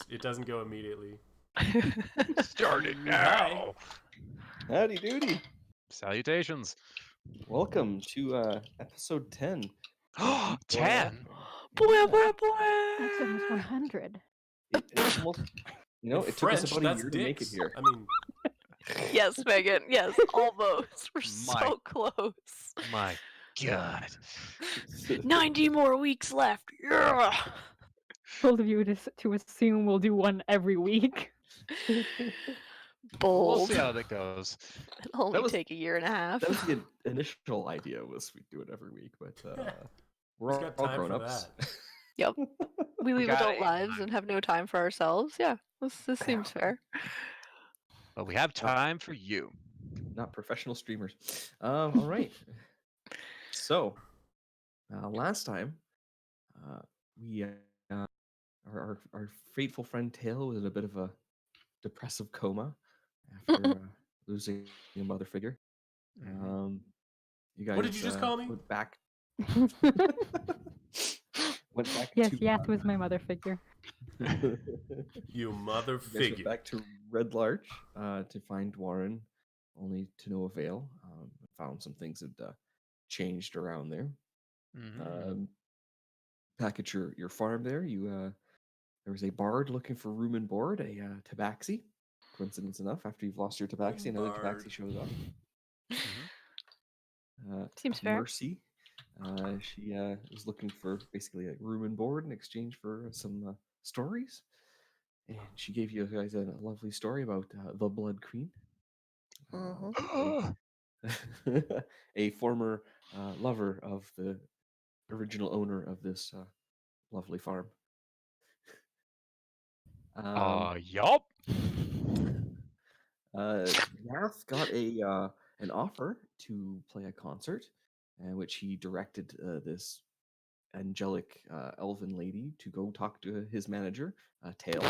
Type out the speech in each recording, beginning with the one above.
It doesn't go immediately. Starting Hi. now. Howdy doody. Salutations. Welcome to episode 10. of Deep Door 10. Laughter. Boy, Yeah. boy, boy. That's almost 100. It's almost, In it took us French, about a that's year to make it dicks. here. I mean, Yes, Megan. Yes, almost. We're My- so close. My God. 90 more weeks left. Yeah. Bold of you to assume we'll do one every week. We'll Bold. see how that goes. It'll only was- take a year and a half. That was the initial idea, was we'd do it every week, but we're who's all got time for grown-ups. Yep. We live got adult it. lives and have no time for ourselves. Yeah, this seems fair. But we have time for you. Not professional streamers. All right. So, last time, we our fateful friend Tail was in a bit of a depressive coma after losing a mother figure. You guys, What did you just call me? Went back. Went back. Yes, to, Yath was my mother figure. You mother You guys went figure. back to Red Larch to find Warren, only to no avail. Found some things had changed around there. Back at your farm there, there was a bard looking for room and board, a tabaxi. Coincidence enough, after you've lost your tabaxi, another Bard. tabaxi shows up. Seems fair. Mercy, she was looking for basically a room and board in exchange for some stories, and she gave you guys a lovely story about the Blood Queen, a former lover of the original owner of this lovely farm. Yup. Yath got an offer to play a concert, in which he directed this angelic elven lady to go talk to his manager, Tail.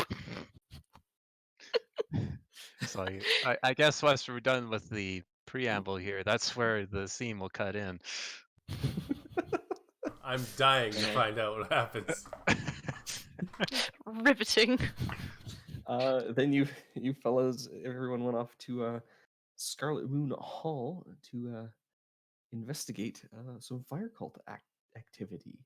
So I guess once we're done with the preamble here, that's where the scene will cut in. I'm dying to find out what happens. Riveting. Then you fellas, everyone went off to Scarlet Moon Hall to investigate some fire cult activity.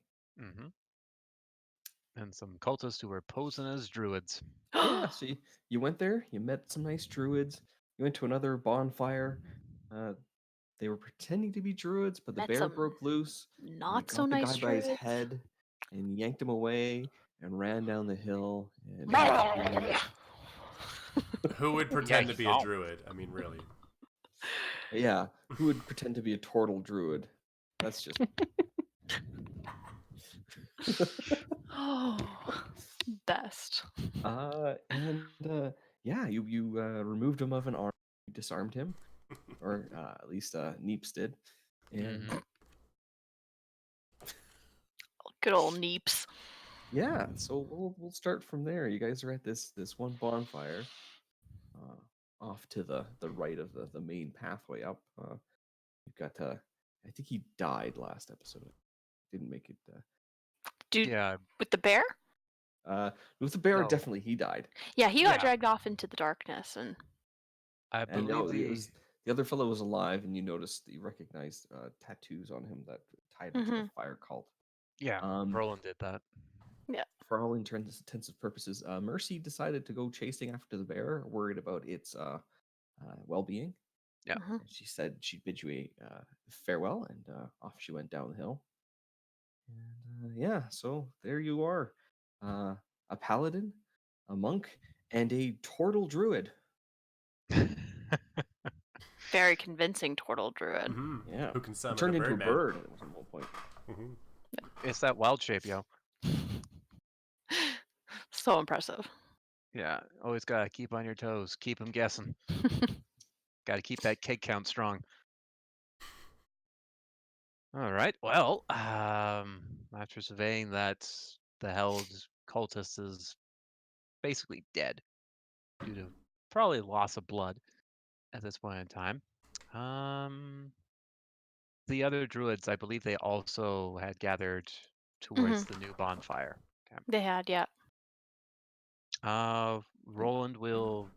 And some cultists who were posing as druids. Yeah, so you went there, you met some nice druids, you went to another bonfire. They were pretending to be druids, but the Met bear some broke loose. and Not it so got the nice guy by his druids. head and yanked him away and ran down the hill. And Who would pretend Yeah, to be oh. a druid? I mean, really. yeah, who would pretend to be a turtle druid? That's just Oh, best. Yeah, you removed him of an arm, you disarmed him, or at least Neeps did, and Good old Neeps. yeah, so we'll start from there. You guys are at this one bonfire, off to the right of the main pathway up. You've got I think he died last episode. Didn't make it. Dude, Yeah, with the bear? With the bear, No. definitely he died. Yeah, he got Yeah. dragged off into the darkness, and I And no, believe it was the other fellow was alive, and you noticed you recognized tattoos on him that tied into the fire cult. yeah, Roland did that. For all intents and purposes, Mercy decided to go chasing after the bear, worried about its well-being. Yeah. And she said she'd bid you a farewell, and off she went down the hill. And yeah, so there you are, a paladin, a monk, and a turtle druid. very convincing turtle druid. Mhm. Yeah, Who can he summon turned a into a Birdman. bird at one point. Mhm. It's that wild shape, yo. So impressive. Yeah, always gotta keep on your toes. Keep them guessing. Gotta keep that keg count strong. All right. Well, after surveying that the held cultist is basically dead due to probably loss of blood at this point in time. The other druids, I believe they also had gathered towards the new bonfire. They had, yeah. Roland will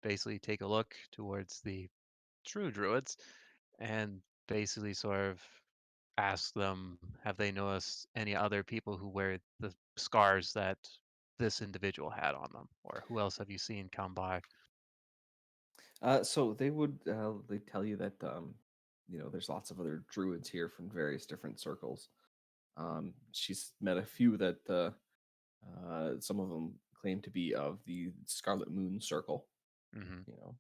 basically take a look towards the true druids and basically sort of ask them, have they noticed any other people who wear the scars that this individual had on them, or who else have you seen come by? So they would they tell you that there's lots of other druids here from various different circles. She's met a few that some of them claim to be of the Scarlet Moon Circle. Hmm. You know,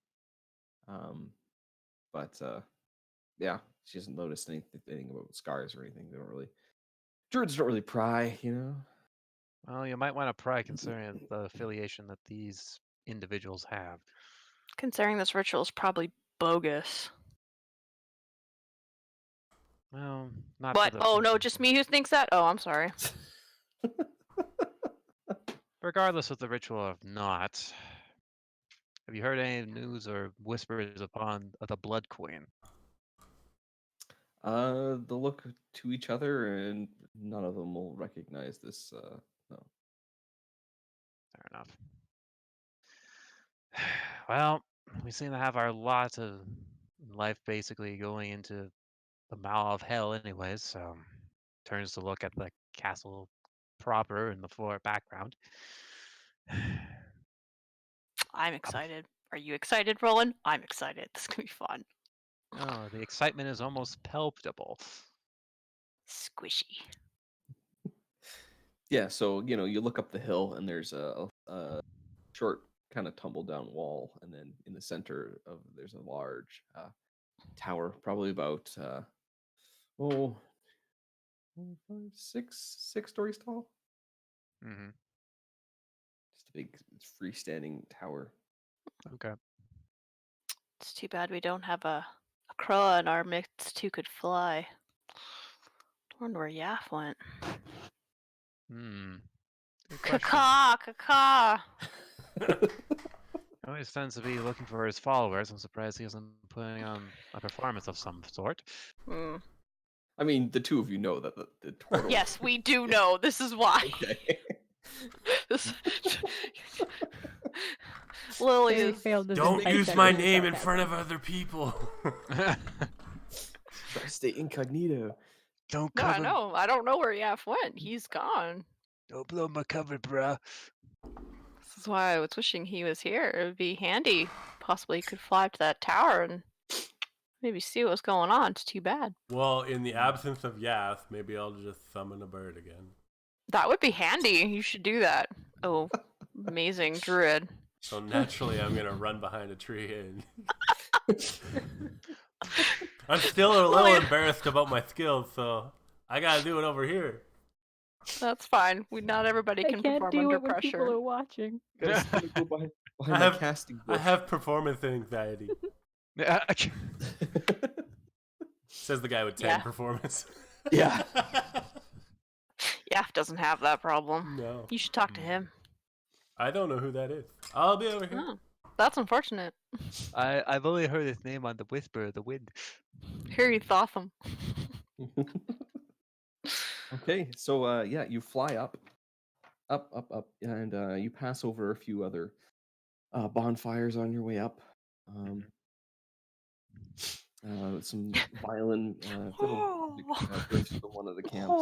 um, but yeah, she hasn't noticed anything about scars or anything. They don't really druids don't really pry. Well, you might want to pry concerning the affiliation that these individuals have. Considering this ritual is probably bogus. Well, not for What? the Oh no, person just who- me who thinks that? Oh, I'm sorry. Regardless of the ritual or not, have you heard any news or whispers upon the Blood Queen? They'll look to each other, and none of them will recognize this. No. Fair enough. Well, we seem to have our lot of life basically going into the maw of hell anyways, so turns to look at the castle proper in the floor background. I'm excited. Are you excited, Roland? I'm excited. This is gonna be fun. Oh, the excitement is almost palpable. Squishy. Yeah, so you look up the hill, and there's a short kind of tumble down wall, and then in the center of there's a large tower, probably about oh, 6 stories tall. Hmm. Just a big freestanding tower. Okay. It's too bad we don't have a crow in our midst who could fly. Wonder where Yaf went. Hmm. Good question. Caw. He always tends to be looking for his followers. I'm surprised he isn't putting on a performance of some sort. Hmm. I mean, the two of you know that the turtle. Yes, we do know. This is why. Okay. This... Lily Barry is. failed the Don't Zen use check my with his name in sarcasm. front of other people. Try to stay incognito. Don't No, I know. I don't know where Yaf went. He's gone. Don't blow my cover, bruh. This is why I was wishing he was here. It would be handy. Possibly he could fly up to that tower and maybe see what's going on. It's too bad. Well, in the absence of Yath, maybe I'll just summon a bird again. That would be handy. You should do that. Oh, amazing druid. So naturally, I'm gonna run behind a tree and. I'm still a little Well, embarrassed about my skills, so I gotta do it over here. That's fine. Not everybody I can can't perform do under it when people pressure. are watching. Guys, I'm gonna go behind I my have- casting I bush. have performance anxiety, Yeah. says the guy with 10 Yeah. performance. Yeah. Yaf doesn't have that problem. No, You should talk to him. I don't know who that is. I'll be over here. Oh, that's unfortunate. I've only heard his name on the Whisper of the Wind. Harry Thotham. Okay, so yeah, you fly up, and you pass over a few other bonfires on your way up. Some violin fiddle riffs from one of the camps.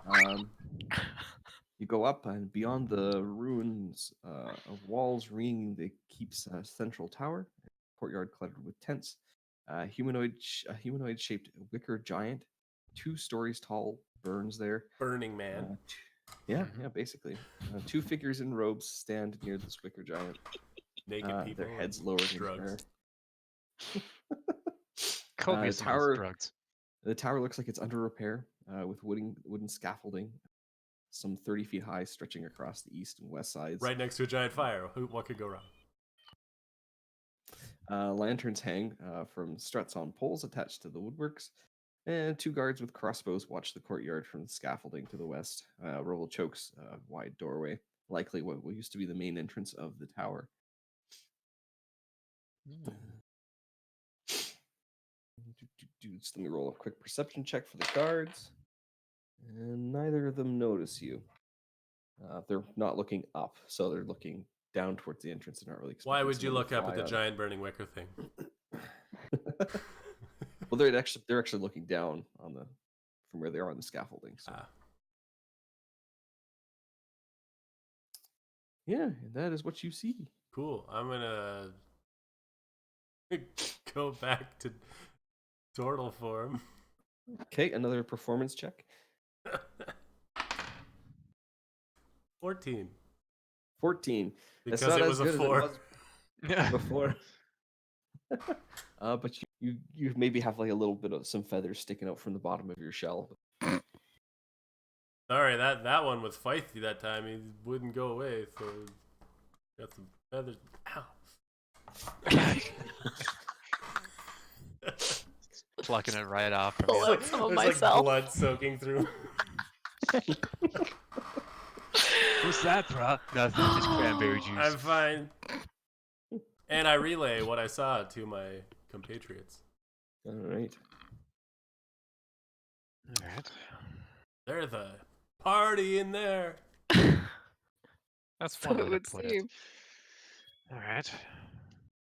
Quite nice. You go up, and beyond the ruins of walls ringing the keep's central tower, courtyard cluttered with tents, a humanoid-shaped wicker giant, 2 stories tall, burns there. Burning Man. Yeah, basically. 2 figures in robes stand near this wicker giant. Naked people. Their heads and lowered in the drugs. air. Copious amounts tower- of drugs. The tower looks like it's under repair, with wooden scaffolding, some 30 feet high, stretching across the east and west sides. Right next to a giant fire. What could go wrong? Lanterns hang from struts on poles attached to the woodworks, and 2 guards with crossbows watch the courtyard from the scaffolding to the west. Roval chokes a wide doorway, likely what used to be the main entrance of the tower. Just let me roll a quick perception check for the guards. And neither of them notice you. They're not looking up, so they're looking down towards the entrance. They're not really. Why expecting would you someone look to up at fly the out. giant burning wicker thing? Well, they're actually looking down on the from where they are on the scaffolding. So. Ah. Yeah, that is what you see. Cool. I'm gonna go back to turtle form. Okay, another performance check. 14. 14. Because That's not it as was a good 4. as it was before. But you maybe have like a little bit of some feathers sticking out from the bottom of your shell. Sorry, that one was feisty that time. He wouldn't go away, so got some feathers. Ow. Plucking it right off from Pull you. out some of There's like myself. blood soaking through. What's that, bro? Nothing, just cranberry juice. I'm fine. And I relay what I saw to my compatriots. All right. All right. There's a party in there. That's So one it way would to put it. seem. All right.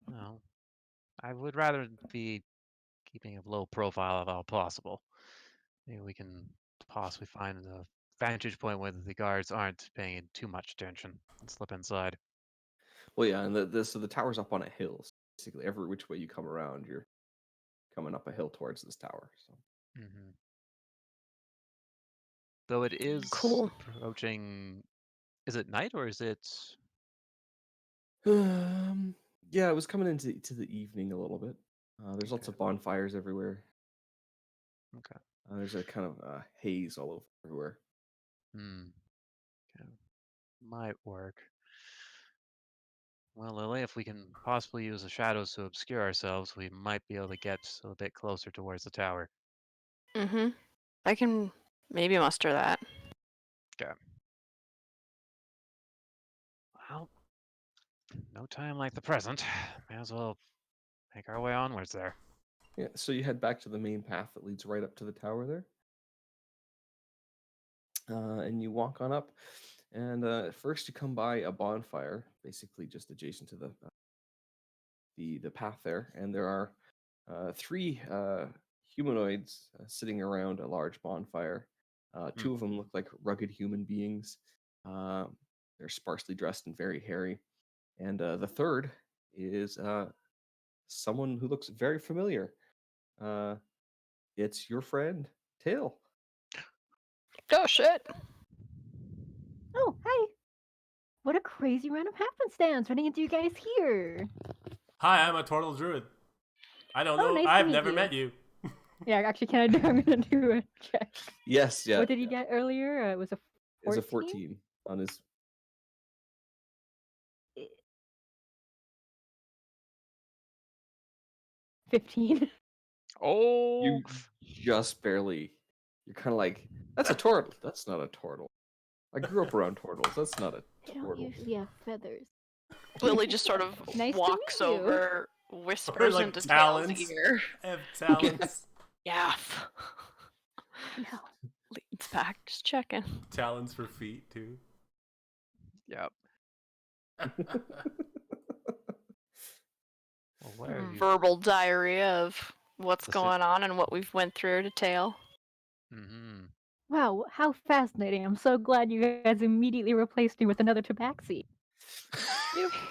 Well, I would rather be keeping a low profile if all possible. Maybe we can possibly find a vantage point where the guards aren't paying too much attention and slip inside. Well, yeah, and so the tower's up on a hill. So basically, every which way you come around, you're coming up a hill towards this tower. So. Mm-hmm. Though it is Cool. approaching. Is it night or is it? Yeah, it was coming into the evening a little bit. There's lots Okay. of bonfires everywhere. Okay. There's a kind of haze all over everywhere. Okay. Might work. Well, Lily, if we can possibly use the shadows to obscure ourselves, we might be able to get a bit closer towards the tower. Mm-hmm. I can maybe muster that. Well, no time like the present. May as well make our way onwards there. Yeah, so you head back to the main path that leads right up to the tower there. And you walk on up, and first you come by a bonfire, basically just adjacent to the path there, and there are 3 humanoids sitting around a large bonfire. 2 of them look like rugged human beings. They're sparsely dressed and very hairy, and the third is someone who looks very familiar. It's your friend Tail. Oh shit! Oh, hi. What a crazy random happenstance running into you guys here. Hi, I'm a turtle druid. I don't Oh, know. nice to I've meet never you. met you. Yeah, actually, can I do? I'm gonna do a check. Yes, yeah. What did you get earlier? It was a 14? It's a 14 on his. 15. Oh, You just barely. You're kind of like, that's a turtle. That's not a turtle. I grew up around turtles. That's not a They don't turtle. usually have feathers. Lily just sort of Nice to walks meet you. over, whispers like into talons. Tail's ear. I have talons. Yeah. No. Leans back, just checking. Talons for feet, too. yep. Well, where are you? Verbal diarrhea of what's Listen. going on and what we've went through to Tail. Mm-hmm. Wow, how fascinating. I'm so glad you guys immediately replaced me with another tabaxi.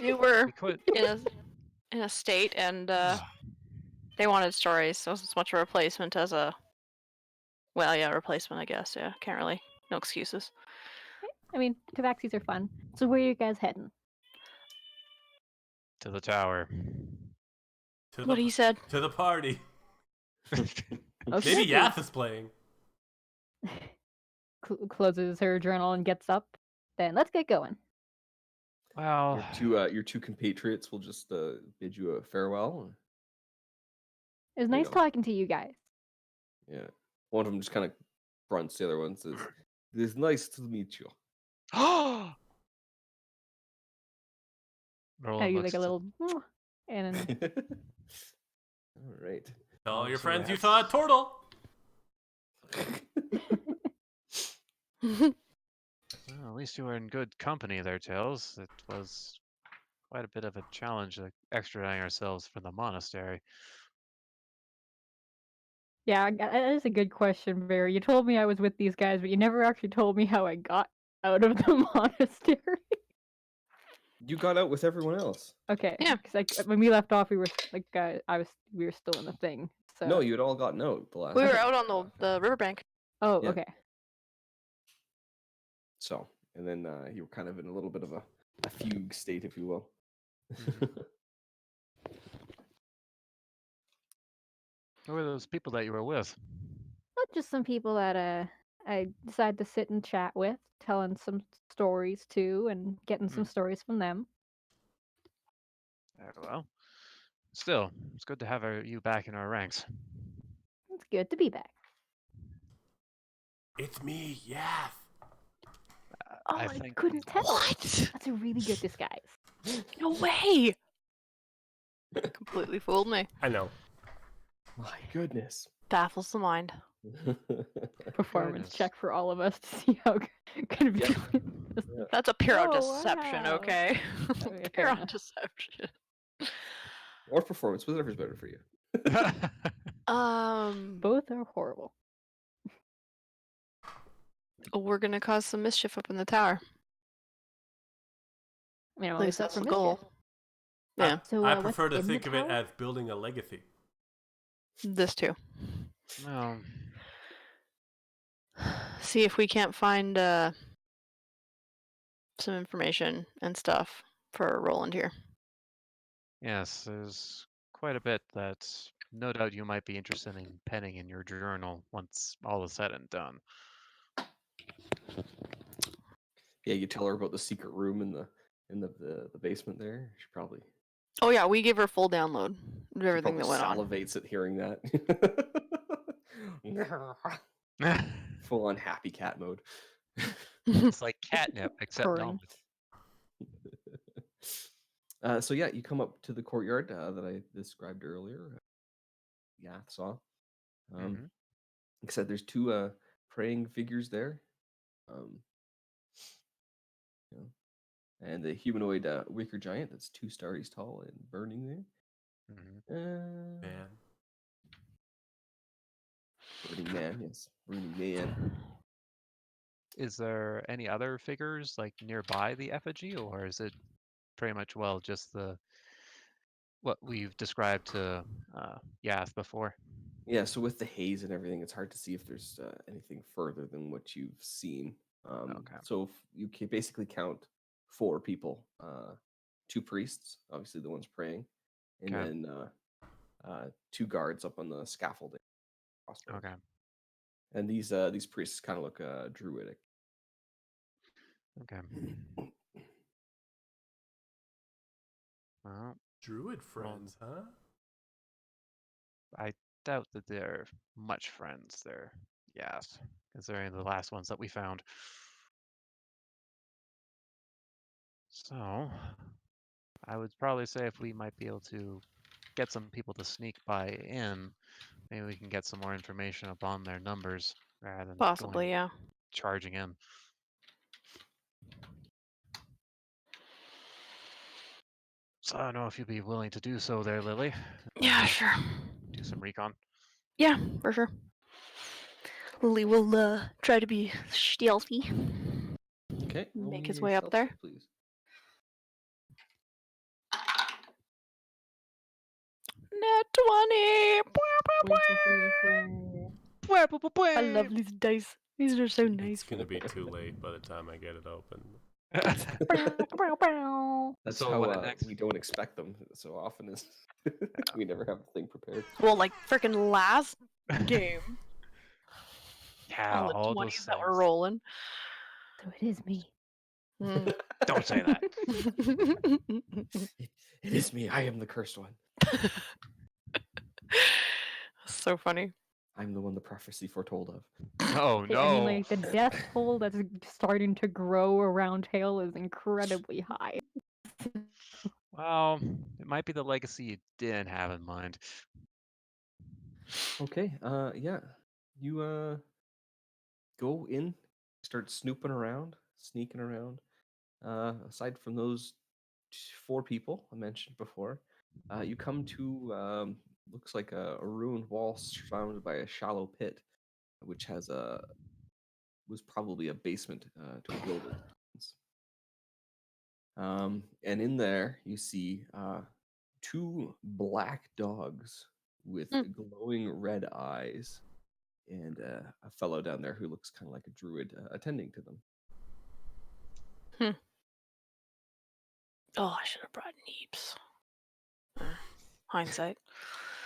You were We could. in a state, and they wanted stories, so it's as much a replacement as a. Well, yeah, replacement, I guess. Yeah, can't really. No excuses. I mean, tabaxis are fun. So where are you guys heading? To the tower. To What the, he said. to the party. Okay. Maybe Yath is playing. Closes her journal and gets up. Then let's get going. Well, Your two compatriots will just bid you a farewell. It was There you nice go. talking to you guys. Yeah. One of them just kind of grunts. The other one says, "It's nice to meet you." Roland I do looks like a to- little, "Mwah," and then All right. Tell all your so friends you that's- saw a turtle. Well, Well, at least you were in good company there, Tails. It was quite a bit of a challenge extraditing ourselves from the monastery. Yeah, that is a good question, Barry. You told me I was with these guys, but you never actually told me how I got out of the monastery. You got out with everyone else. Okay. Yeah. Because when we left off, we were we were still in the thing. So. No, you had all gotten out the last. We were time. out on the riverbank. Oh, Yeah. okay. So, and then you were kind of in a little bit of a fugue state, if you will. Who were those people that you were with? Not just some people that I decided to sit and chat with, telling some stories too, and getting some stories from them. Very well. Still, it's good to have you back in our ranks. It's good to be back. It's me, Yath. Oh, I I think couldn't tell. What? That's a really good disguise. No way! Completely fooled me. I know. My goodness. Baffles the mind. Performance Goodness. check for all of us to see how convenient. That's a pure Oh, deception, wow. okay? Okay, fair Pure enough. deception. Or performance, whatever's better for you. Both are horrible. We're gonna cause some mischief up in the tower. I mean, At always least up that's for the mischief. goal. Yeah, So, I what's prefer to in the think of it tower? as building a legacy. this too. No. See if we can't find some information and stuff for Roland here. Yes, there's quite a bit that no doubt you might be interested in penning in your journal once all is said and done. Yeah, you tell her about the secret room in the basement there. She probably Oh yeah, we give her full download of everything that went on. salivates at hearing that. Full on happy cat mode. It's like catnip, except Purring. knowledge. So yeah, you come up to the courtyard that I described earlier. Yath saw. Like I said, there's two praying figures there. You know, and the humanoid wicker giant that's 2 stories tall and burning there. Man. Burning man, yes, burning man. Is there any other figures like nearby the effigy, or is it pretty much just what we've described to Yath before? Yeah, so with the haze and everything, it's hard to see if there's anything further than what you've seen. Okay. So if you can basically count 4 people, 2 priests, obviously the ones praying, and Okay. then 2 guards up on the scaffolding. Okay. And these priests kind of look druidic. Okay. Well, Druid friends, huh? I doubt that they're much friends there. Yes, considering the last ones that we found. So, I would probably say if we might be able to get some people to sneak by in, maybe we can get some more information upon their numbers rather than Possibly, going yeah. charging in. So I don't know if you'd be willing to do so there, Lily. Yeah, sure. Do some recon. Yeah, for sure. Lily will try to be stealthy. Okay. roll Make me his a way up stealth there. check, please. Nat 20! I love these dice. These are so nice. It's gonna be too late by the time I get it open. That's So how what next? we don't expect them so often. Is we never have a thing prepared. Well, like freaking last game Yeah, on the all 20s those that were things. rolling. So it is me. Mm. Don't say that. It is me. I am the cursed one. So funny. I'm the one the prophecy foretold of. Oh Hey, no. I mean, like the death toll that's starting to grow around Hale is incredibly high. Well, it might be the legacy you didn't have in mind. Okay. Yeah. You go in, start snooping around, sneaking around. Aside from those 4 people I mentioned before, you come to looks like a ruined wall surrounded by a shallow pit, which was probably a basement to a building. And in there, you see 2 black dogs with Mm. glowing red eyes, and a fellow down there who looks kind of like a druid attending to them. Oh, I should have brought Neeps. Hindsight.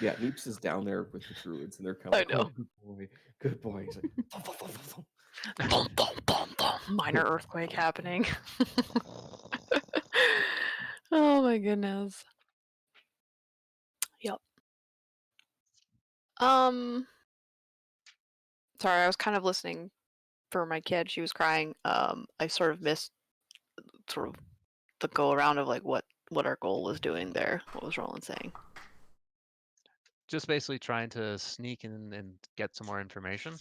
Yeah, Neeps is down there with the druids, and they're kind I of like, know. "Oh, good boy." He's like, "Thump, thump, thump, thump, thump." Boom, boom, boom, boom. Minor earthquake happening. Oh my goodness. Yep. Sorry, I was kind of listening for my kid. She was crying. I sort of missed sort of the go around of like what our goal was doing there. What was Roland saying? Just basically trying to sneak in and get some more information.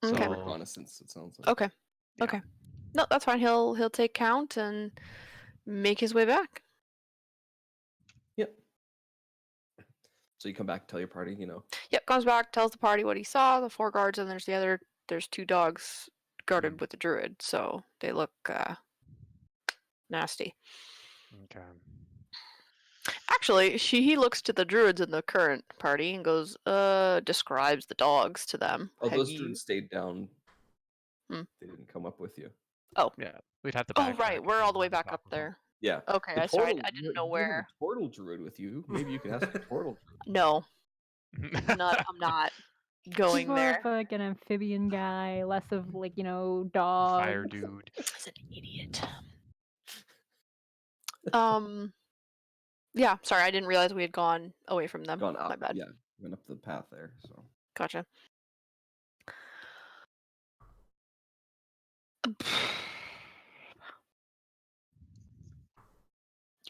Okay. So, Reconnaissance, it sounds like. Okay. yeah. Okay. No, that's fine. He'll take count and make his way back. Yep. So you come back, tell your party, you know. Yep, comes back, tells the party what he saw, the 4 guards, and there's 2 dogs guarded with the druid, so they look nasty. Okay. Actually, he looks to the druids in the current party and goes, describes the dogs to them. Oh, Have those you... druids stayed down. Hmm. They didn't come up with you. Yeah, we'd have to. Oh, backtrack right, if we're we all the way wanted to back talk up with them. there. Yeah. Okay, The I sorry, portal- I you didn't know have a where. portal druid with you. Maybe you can ask the portal druid. No, I'm not He's going more there. of like an amphibian guy, less of like, dogs. Fire dude. He's an idiot. Yeah, sorry, I didn't realize we had gone away from them. Gone up. My bad. Yeah, went up the path there. So Gotcha.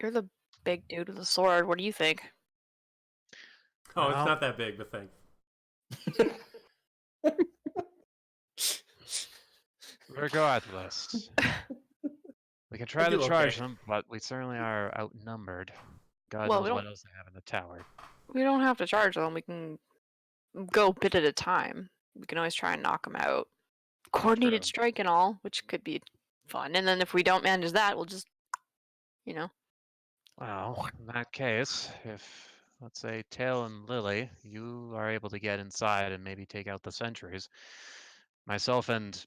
You're the big dude with the sword. What do you think? Oh, it's Well- not that big, but thanks. Regardless, we can try I to do charge okay. them, but we certainly are outnumbered. God Well, we knows what don't- else they have in the tower. We don't have to charge them. We can go bit at a time. We can always try and knock them out. Coordinated True. strike and all, which could be fun. And then if we don't manage that, we'll just, Well, in that case, if let's say Tail and Lily, you are able to get inside and maybe take out the sentries, myself and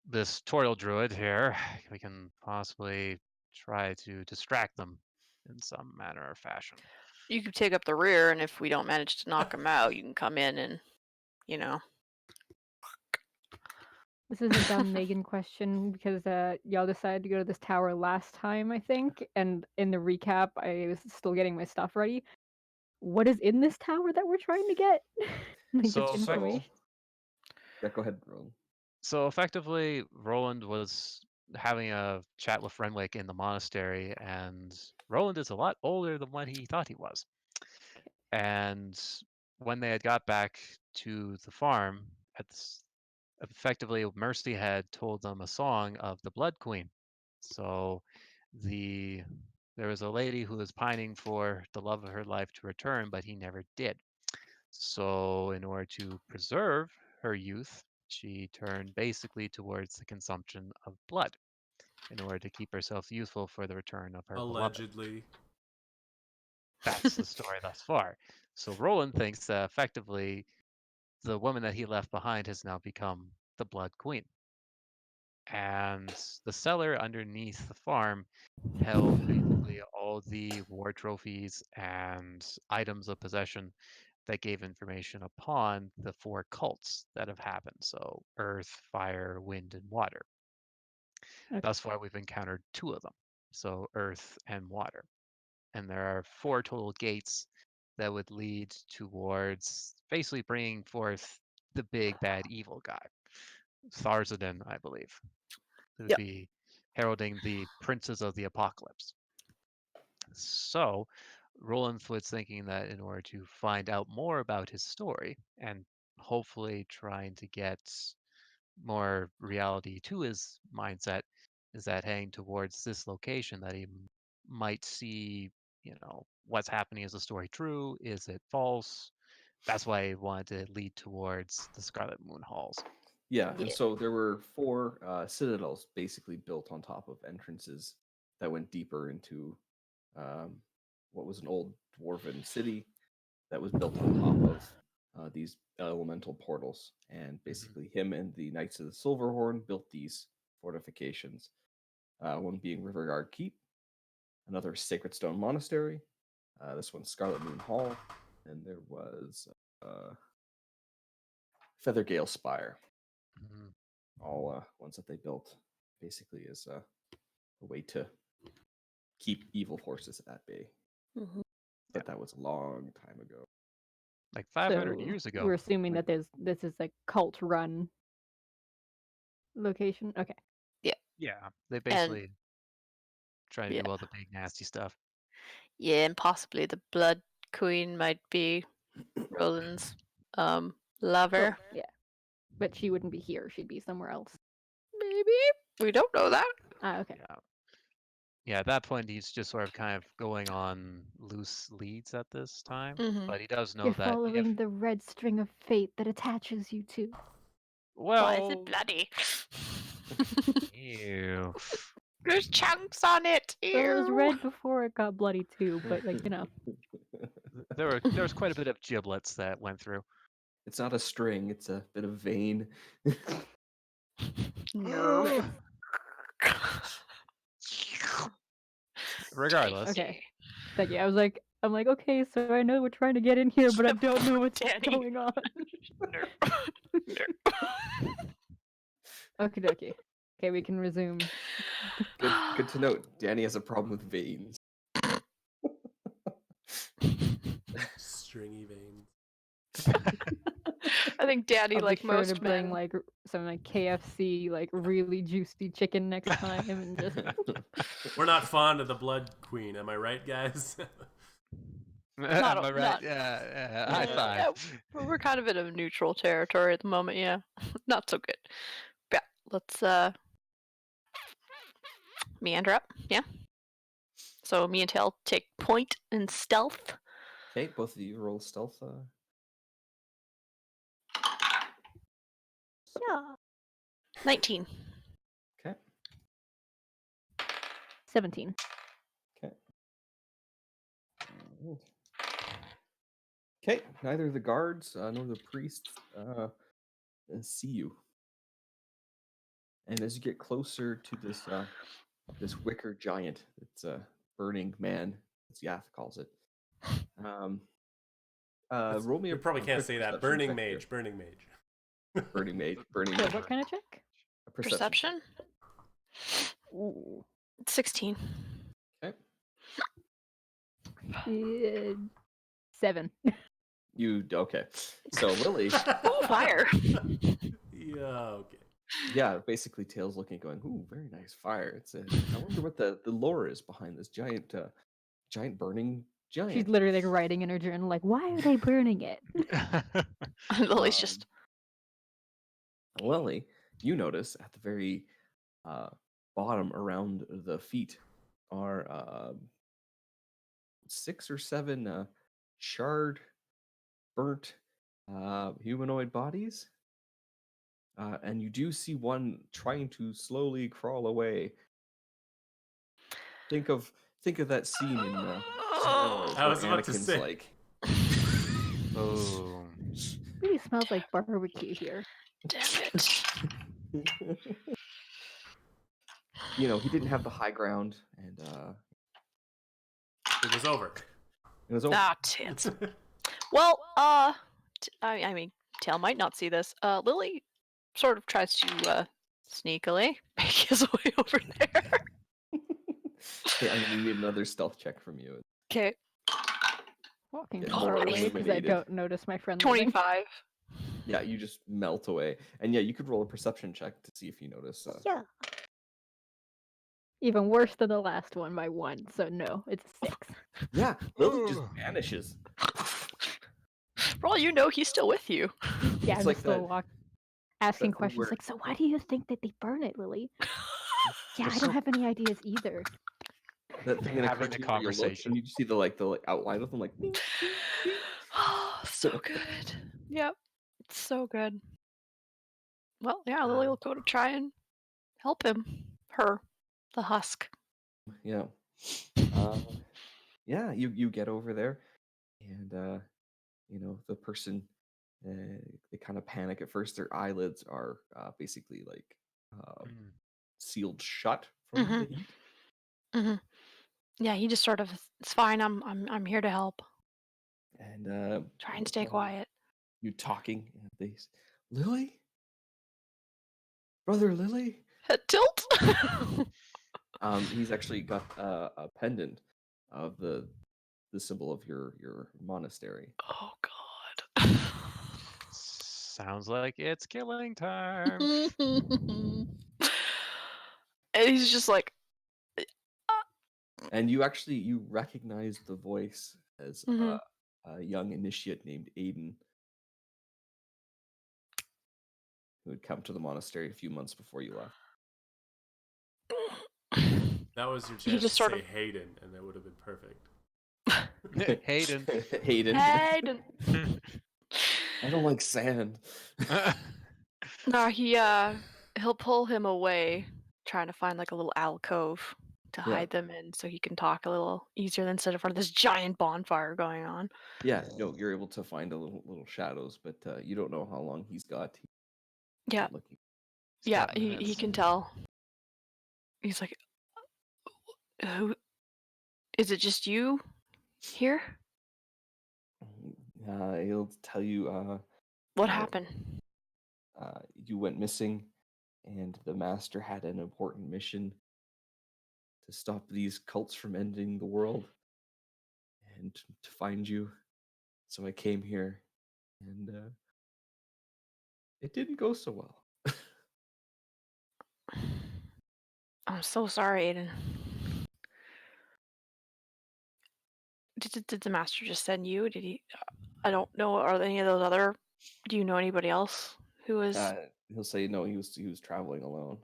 this Toriel druid here, we can possibly try to distract them in some manner or fashion. you could take up the rear, and if we don't manage to knock them out, you can come in and, This is a dumb Megan question because y'all decided to go to this tower last time, I think, and in the recap, I was still getting my stuff ready. What is in this tower that we're trying to get? Like, So, just information. yeah, go ahead, Roland. So effectively, Roland was having a chat with Renwick in the monastery, and Roland is a lot older than what he thought he was. And when they had got back to the farm, effectively Mercy had told them a song of the Blood Queen. So there was a lady who was pining for the love of her life to return, but he never did. So in order to preserve her youth, she turned basically towards the consumption of blood in order to keep herself youthful for the return of her beloved. Allegedly. That's the story thus far. So Roland thinks that effectively the woman that he left behind has now become the Blood Queen. And the cellar underneath the farm held basically all the war trophies and items of possession that gave information upon the 4 cults that have happened. So earth, fire, wind, and water. Okay. Thus far, we've encountered 2 of them. So earth and water. And there are 4 total gates that would lead towards basically bringing forth the big bad evil guy. Tharzadin, I believe. Who would Yep. be heralding the princes of the apocalypse. So Roland was thinking that in order to find out more about his story and hopefully trying to get more reality to his mindset, is that heading towards this location that he might see, what's happening. Is the story true? Is it false? That's why he wanted to lead towards the Scarlet Moon halls. Yeah, and Yeah. so there were 4 citadels basically built on top of entrances that went deeper into what was an old dwarven city that was built on top of these elemental portals. And basically, him and the Knights of the Silverhorn built these fortifications. One being Riverguard Keep, another Sacred Stone Monastery, this one Scarlet Moon Hall, and there was Feathergale Spire. Mhm. All ones that they built basically as a way to keep evil forces at bay. Mhm. But that was a long time ago. Like 500 So years ago. we're assuming that this is a cult run location. Okay. Yeah, they basically try to yeah. do all the big nasty stuff. Yeah, and possibly the Blood Queen might be Roland's lover. Yeah. But she wouldn't be here. She'd be somewhere else. Maybe. We don't know that. Ah, okay. Yeah, at that point, he's just sort of kind of going on loose leads at this time. Mhm. But he does know You're that following the red string of fate that attaches you to. Why is it bloody? Ew. There's chunks on it. Well, it was Ew. red before it got bloody too, but There was quite a bit of giblets that went through. It's not a string, it's a bit of vein. No. Regardless. Okay. Thank you. I'm like, okay, so I know we're trying to get in here, but I don't know what's Danny. going on. Okay, dokie. Okay, we can resume. Good to note. Danny has a problem with veins. Stringy veins. I think Danny, I'll be like sure most to bring men, like some like KFC, like really juicy chicken next time, and just We're not fond of the Blood Queen, am I right, guys? Am Not- I right? not- Yeah. High Yeah. five. we're kind of in a neutral territory at the moment. Yeah, not so good. But yeah, let's meander up. Yeah. So me and Tail take point in stealth. Okay, both of you roll stealth. yeah. 19. Okay. 17. Okay, neither the guards nor the priests see you. And as you get closer to this wicker giant, it's a burning man, as Yath calls it. Roll me You a probably can't quick say that. perception Burning check here. mage, burning mage. Burning mage, burning So mage. what kind of check? A perception. Perception? Ooh. 16. Okay. 7. Okay. So Lily, Oh, fire. Yeah, okay. yeah, basically Tails looking, going, "Ooh, very nice fire." I wonder what the lore is behind this giant burning giant. She's literally like writing in her journal, like, why are they burning it? Lily's just. Lily, you notice at the very bottom around the feet are 6 or 7 charred, burnt humanoid bodies. And you do see one trying to slowly crawl away. Think of that scene in Star Wars I was where about to Anakin's say. like, Oh. Really smells like barbecue here. Damn it. he didn't have the high ground, and It was over. it was over. Ah, tits. Well, I mean, Tail might not see this. Lily sort of tries to sneakily make his way over there. Okay, I'm gonna need another stealth check from you. Okay, Walking Get far more away because I illuminated. don't notice my friend. leaving. 25. Yeah, you just melt away, and yeah, you could roll a perception check to see if you notice. Yeah. Even worse than the last one by 1, so no, it's a 6. Yeah, Lily just Ooh. vanishes. For all you know, he's still with you. Yeah, It's I'm like just still that- asking that questions word- like, so why do you think that they burn it, Lily? Yeah, I so- don't have any ideas either. That thing in a Having the cartoon where you look conversation. and you just see the outline of them like. Bing, bing, bing. Oh, so good. Yep. It's so good. Well, yeah, Lily will go to try and help him. Her. The husk. Yeah. Yeah, you get over there, and the person, they kind of panic at first. Their eyelids are basically like Mm. sealed shut from Mhm. the heat. Hmm. Yeah, he just sort of, it's fine. I'm here to help. And Try and stay while quiet. you talking, and Lily, brother Lily. Head tilt. He's actually got a pendant of the symbol of your monastery. Oh God. Sounds like it's killing time. And he's just like, And you recognize the voice as Mhm. a young initiate named Aiden, who had come to the monastery a few months before you left. That was your He chance to just sort say of- Hayden, and that would have been perfect. Hayden. Hayden. Hayden. I don't like sand. No, he'll pull him away, trying to find like a little alcove to Yeah. hide them in, so he can talk a little easier than sit in front of this giant bonfire going on. Yeah, no, you're able to find a little shadows, but you don't know how long he's got. Yeah, Looking. yeah, got he minutes. can tell. He's like, who? Is it just you here? He'll tell you What Uh, happened? you went missing, and the master had an important mission to stop these cults from ending the world and to find you. So I came here, and it didn't go so well. I'm so sorry, Aiden. Did the master just send you? Did he? I don't know. Are there any of those other? Do you know anybody else who is? He'll say no. He was traveling alone.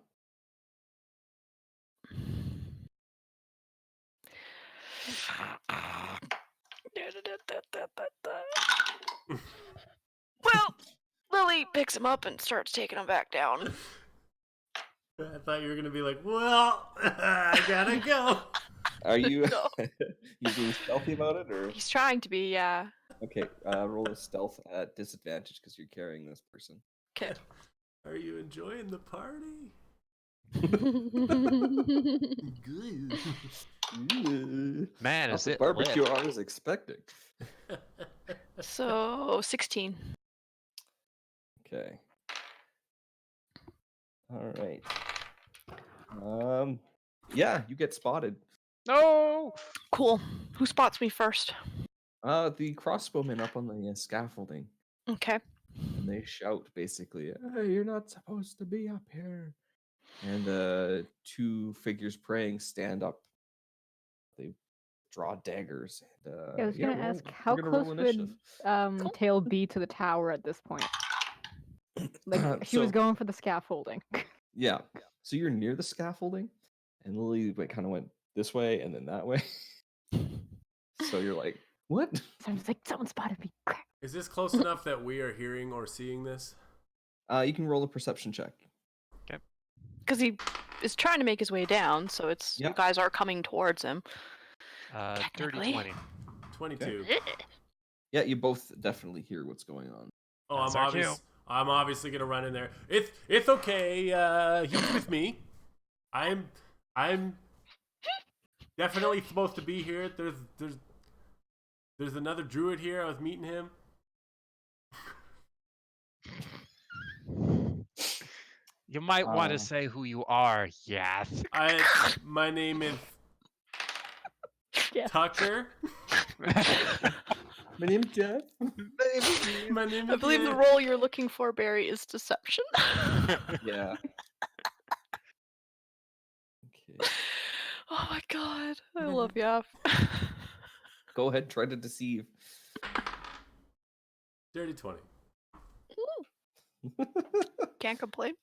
Well, Lily picks him up and starts taking him back down. I thought you were gonna be like, "Well, I gotta go." Are you No. you being stealthy about it, or He's trying to be, yeah. okay? Roll a stealth at disadvantage because you're carrying this person. Okay. Are you enjoying the party? Good. Man, Not is the it barbecue lit. I was expecting. So 16. Okay. All right. Yeah, you get spotted. No. Cool. Who spots me first? The crossbowmen up on the scaffolding, Okay. and they shout basically, "Hey, you're not supposed to be up here." And two figures praying stand up. They draw daggers. And, I was gonna ask, how we're gonna roll close initiative. would Tail be to the tower at this point? Like she was So- going for the scaffolding. Yeah. So you're near the scaffolding, and Lily kind of went this way and then that way. So you're like, what? So I'm just like, someone spotted me. Crap. Is this close enough that we are hearing or seeing this? You can roll a perception check. Because he is trying to make his way down, so it's Yeah. you guys are coming towards him. Dirty Technically. 20. 22. Yeah, you both definitely hear what's going on. Oh, That's our cue. I'm obviously gonna run in there. It's okay. He's with me. I'm definitely supposed to be here. There's another druid here. I was meeting him. You might want Uh, to say who you are, yes. My name is Yeah. Tucker. My name's Jeff. My name is I believe the Jeff. role you're looking for, Barry, is deception. Yeah. Okay. Oh my god. I love Yap. Go ahead, try to deceive. Dirty 20. Can't complain.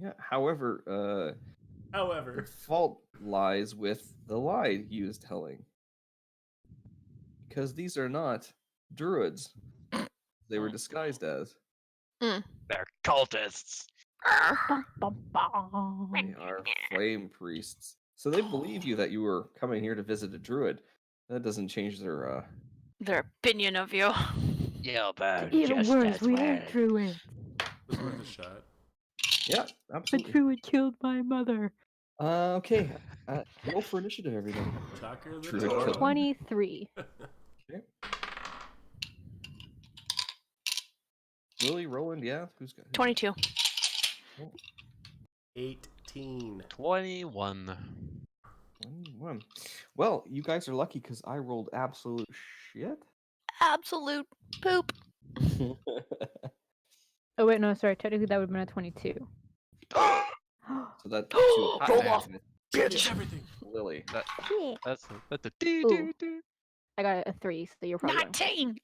Yeah. However, The However, fault lies with the lie he was telling. Because these are not druids. They were disguised as. They're cultists. Bum, bum, bum. They are flame priests. So they believe you that you were coming here to visit a druid. That doesn't change their Their opinion of you. Yeah, but Even worse, we ain't druids. it was worth a shot. yeah, The absolutely. druid killed my mother. Okay. Roll for initiative, everybody. Shocker the Druid Torah. killed. 23. Okay. Lily, Roland, yeah. Who's got 22. 18. 21. 21. Well, you guys are lucky because I rolled absolute shit. Absolute poop. Oh, wait, no, sorry. Technically, that would have been a 22. So that puts you at Roll half off. of it. Bitch, everything. Lily. That's a Ooh. I got a 3, so you're probably wrong. 19.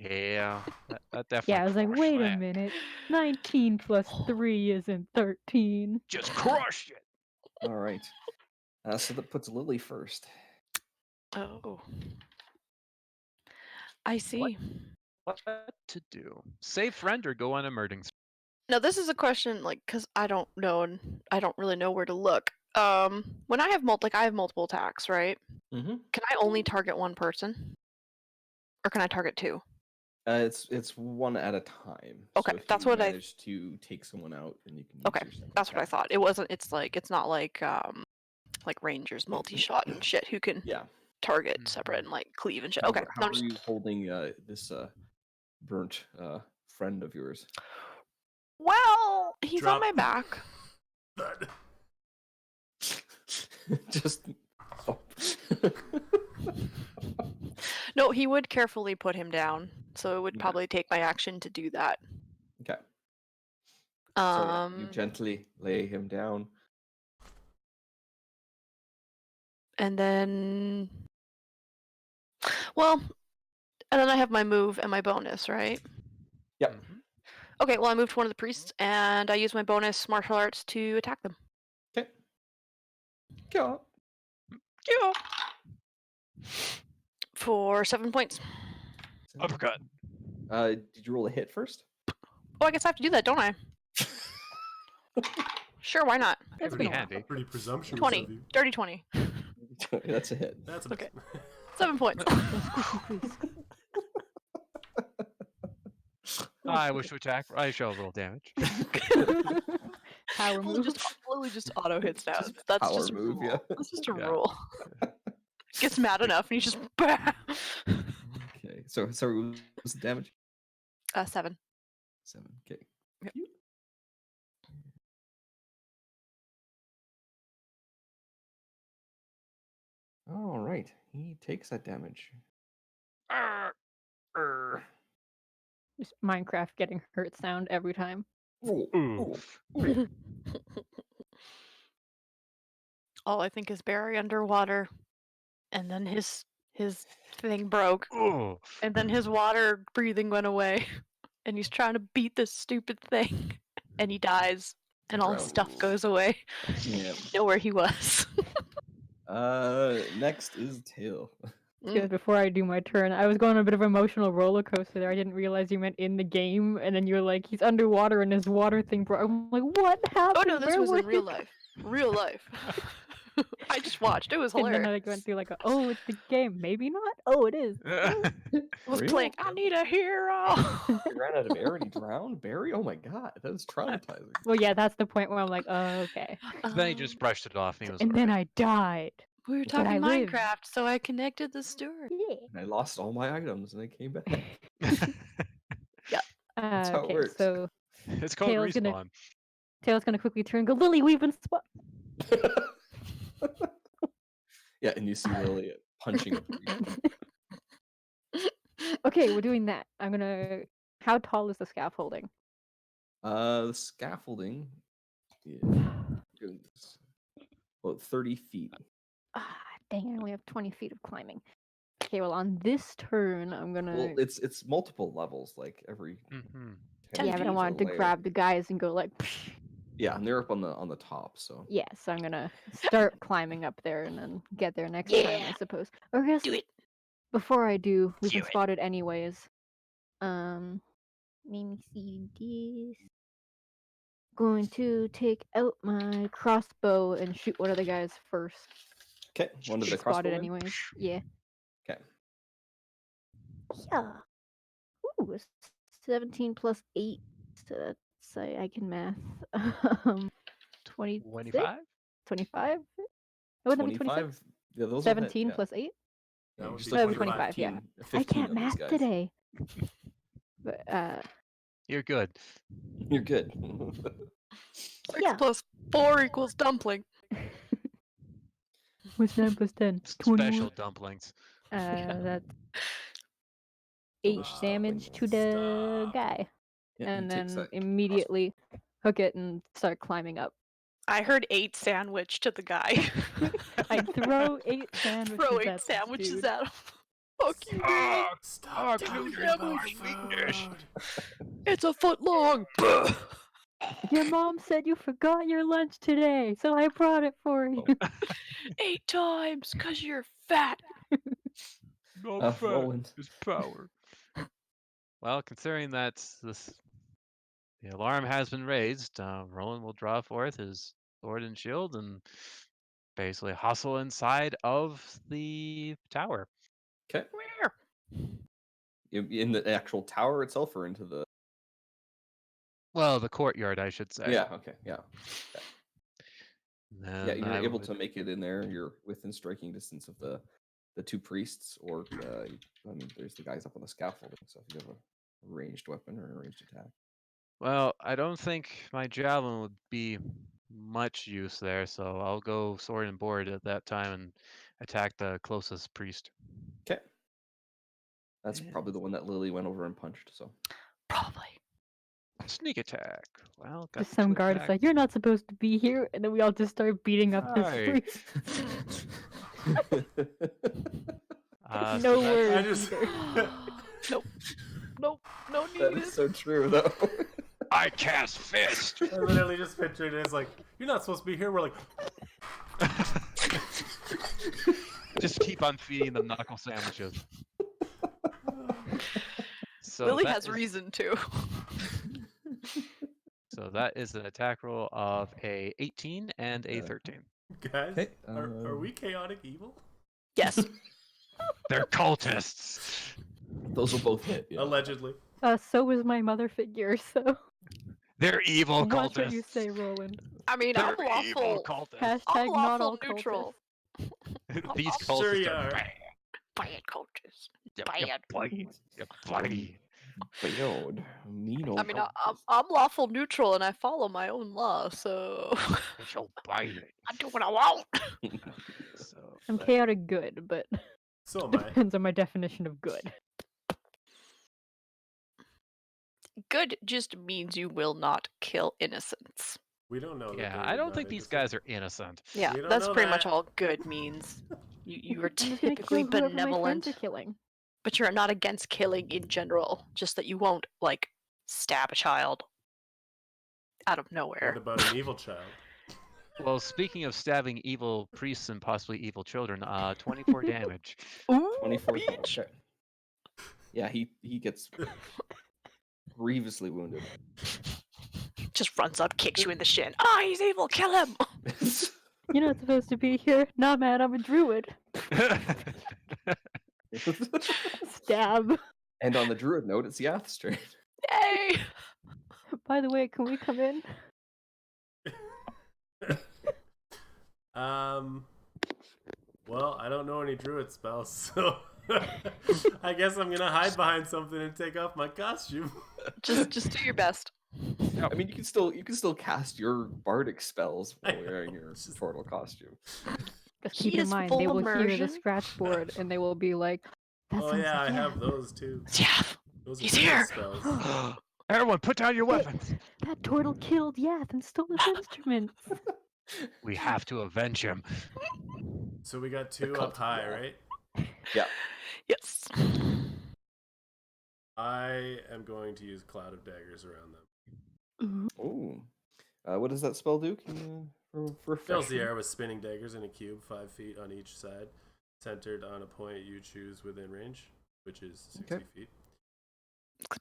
Yeah, that definitely. Yeah, I was like, crushed wait a that. minute. 19 plus 3 isn't 13. Just crushed it. All right. So that puts Lily first. Oh. I see. What to do? Save friend or go on a murdering spree? Now this is a question, like, because I don't know and I don't really know where to look. When I have I have multiple attacks, right? Mm-hmm. Can I only target one person, or can I target two? It's one at a time. Okay, so if that's you what I- manage to take someone out, and you can. Use Okay, your second that's what I attack. thought. It wasn't. It's not like Rangers multi-shot and shit who can Yeah. target separate and like cleave and shit. How, Okay, How no, are you holding this burnt friend of yours? well, he's Drop. on my back. Thud. Just. Oh. No, he would carefully put him down, so it would Okay. probably take my action to do that. Okay. So yeah, you Um, gently lay him down. and then, well, and then I have my move and my bonus, right? Yep. Okay, well, I moved to one of the priests, and I use my bonus martial arts to attack them. Okay. Go. Yeah. For 7 points. Uppercut. Did you roll a hit first? Oh, I guess I have to do that, don't I? Sure, why not? That's Pretty been a while. handy. Pretty presumptuous 20. of you. Dirty 20. That's a hit. That's a Okay. 7 points. I wish to attack. I shall roll damage. Power move. Lily just auto hits down. That's Power just a move, rule. yeah. That's just a Yeah. rule. Gets mad enough and he's just Okay. So what was the damage? 7. 7. Okay. Yep. All right. He takes that damage. Just Minecraft getting hurt sound every time. Oof. All I think is Barry underwater, and then his thing broke, Oof. and then his water breathing went away, and he's trying to beat this stupid thing, and he dies, and all his stuff goes away. Yeah. Know where he was. Next is Tail. Because before I do my turn, I was going on a bit of an emotional roller coaster there. I didn't realize you meant in the game, and then you're like, he's underwater and his water thing broke. I'm like, what happened? Oh no, this Where was were in real you?" life. Real life. I just watched. It was And then I hilarious. like, went through like, oh, it's the game. Maybe not. Oh, it is. I was Real? playing. I need a hero. He ran out of air and he drowned. Barry? Oh my god, that is traumatizing. Well, yeah, that's the point where I'm like, oh, okay. Then he just brushed it off and he was And then alright. I died. We were But I talking lived. Minecraft, so I connected the story. Yeah. And I lost all my items and I came back. how it Okay, works. so It's called Tail's respawn. gonna- Tail's gonna quickly turn and go, Lily, we've been spot. Yeah, and you see Lily punching a priest. Okay, we're doing that. I'm gonna. How tall is the scaffolding? The scaffolding is about 30 feet. Ah, dang! I only have 20 feet of climbing. Okay, well, on this turn, I'm gonna. Well, it's multiple levels, like every Mhm. 10 yeah, but I feet is a wanted to layer. grab the guys and go like. Psh. Yeah, and they're up on the top. So Yeah, so I'm gonna start climbing up there and then get there next time, I Yeah. suppose. Or I guess Do it. before I do, we Do can it. spot it anyways. Let me see this. Going to take out my crossbow and shoot one of the guys first. okay, one of Get the spotted crossbowmen. anyways. Yeah. Okay. Yeah. Ooh, 17 plus 8. So that's I can math. 26? 25? 25? Wouldn't that be 26? 25. Yeah, those will hit, 17 yeah. plus 8? Yeah, That you would just be look That'd for be 25, yeah. 15 I can't of these math guys. today. But You're good. You're good. 6 yeah. plus 4 equals dumpling. What's 9 plus 10? Special 21. dumplings. That's 8 Delicious damage to dumplings. the Stop. guy. Yeah, he And takes then that immediately hook it and start climbing up. I heard 8 sandwich to the guy. I throw 8 sandwiches Throw 8 at this sandwiches dude. at him. Fuck you, dude. Stop Fuck talking you, about sandwich. food. It's a foot long. Your mom said you forgot your lunch today, so I brought it for you. 8 times, cause you're fat. No Roland. is power. Well, considering that the alarm has been raised, Roland will draw forth his sword and shield and basically hustle inside of the tower. Okay. Where? In the actual tower itself or into the. Well, the courtyard, I should say. Yeah, okay, yeah. And Yeah, you're I able would- to make it in there. You're within striking distance of the two priests, or I mean, there's the guys up on the scaffolding. So if you have a ranged weapon or a ranged attack, Well, I don't think my javelin would be much use there, so I'll go sword and board at that time and attack the closest priest. okay. That's Yeah. probably the one that Lily went over and punched. So Probably. Sneak attack. Well, got Just the some two guard is attack. like, you're not supposed to be here, and then we all just start beating up this Right. priest. So No that's- words I just. either. Nope. No that need. is so true, though. I cast fist. I literally just pictured it as like, you're not supposed to be here. We're like, Just keep on feeding them knuckle sandwiches. So Lily that has is- reason to. So that is an attack roll of a 18 and a 13. guys, Okay, are we chaotic evil? Yes. They're cultists. Those will both hit. Yeah. Allegedly. So was my mother figure, so They're evil watch cultists. what you say, Roland. I mean, They're I'm evil lawful. cultists. I'm Hashtag not lawful all neutral. These I'm cultists sure you are are. bad. Bad coaches. You're Bad. bad. You're bloody. Failed. Mean old I mean, cultists. I'm lawful neutral and I follow my own law, so You're so bad. I do what I want. So I'm that- chaotic good, but So am I. depends on my definition of good. Good just means you will not kill innocents. We don't know. that Yeah, they I would don't not think these innocent. guys are innocent. Yeah, We don't that's know pretty much that. all good means. You are I'm just gonna typically kill whoever my friends benevolent, are killing. but you're not against killing in general. Just that you won't like stab a child out of nowhere. What about an evil child? Well, speaking of stabbing evil priests and possibly evil children, 24 damage. Ooh, 24 bitch. okay. Yeah, he gets grievously wounded. Just runs up, kicks you in the shin. Ah, he's evil. Kill him. You're not supposed to be here. Nah, man, I'm a druid. Stab. And on the druid note, it's Yath Strain. Yay! By the way, can we come in? Well, I don't know any druid spells, so I guess I'm gonna hide behind something and take off my costume. Just do your best. I mean, you can still cast your bardic spells I while wearing know, your it's just- turtle costume. Just He keep in is mind, full they will hear the immersion. scratch board and they will be like, that Oh sounds yeah, I like have Yath. those too. Yeah. Those are He's druid here. spells. Everyone, put down your Wait. weapons. That turtle killed Yath and stole his instruments. We have to avenge him. So we got The two cult up of high, Yath. right? Yes. I am going to use cloud of daggers around them. Ooh. What does that spell do? Can you refresh Fills the me? air with spinning daggers in a cube 5 feet on each side, centered on a point you choose within range, which is 60 Okay. feet.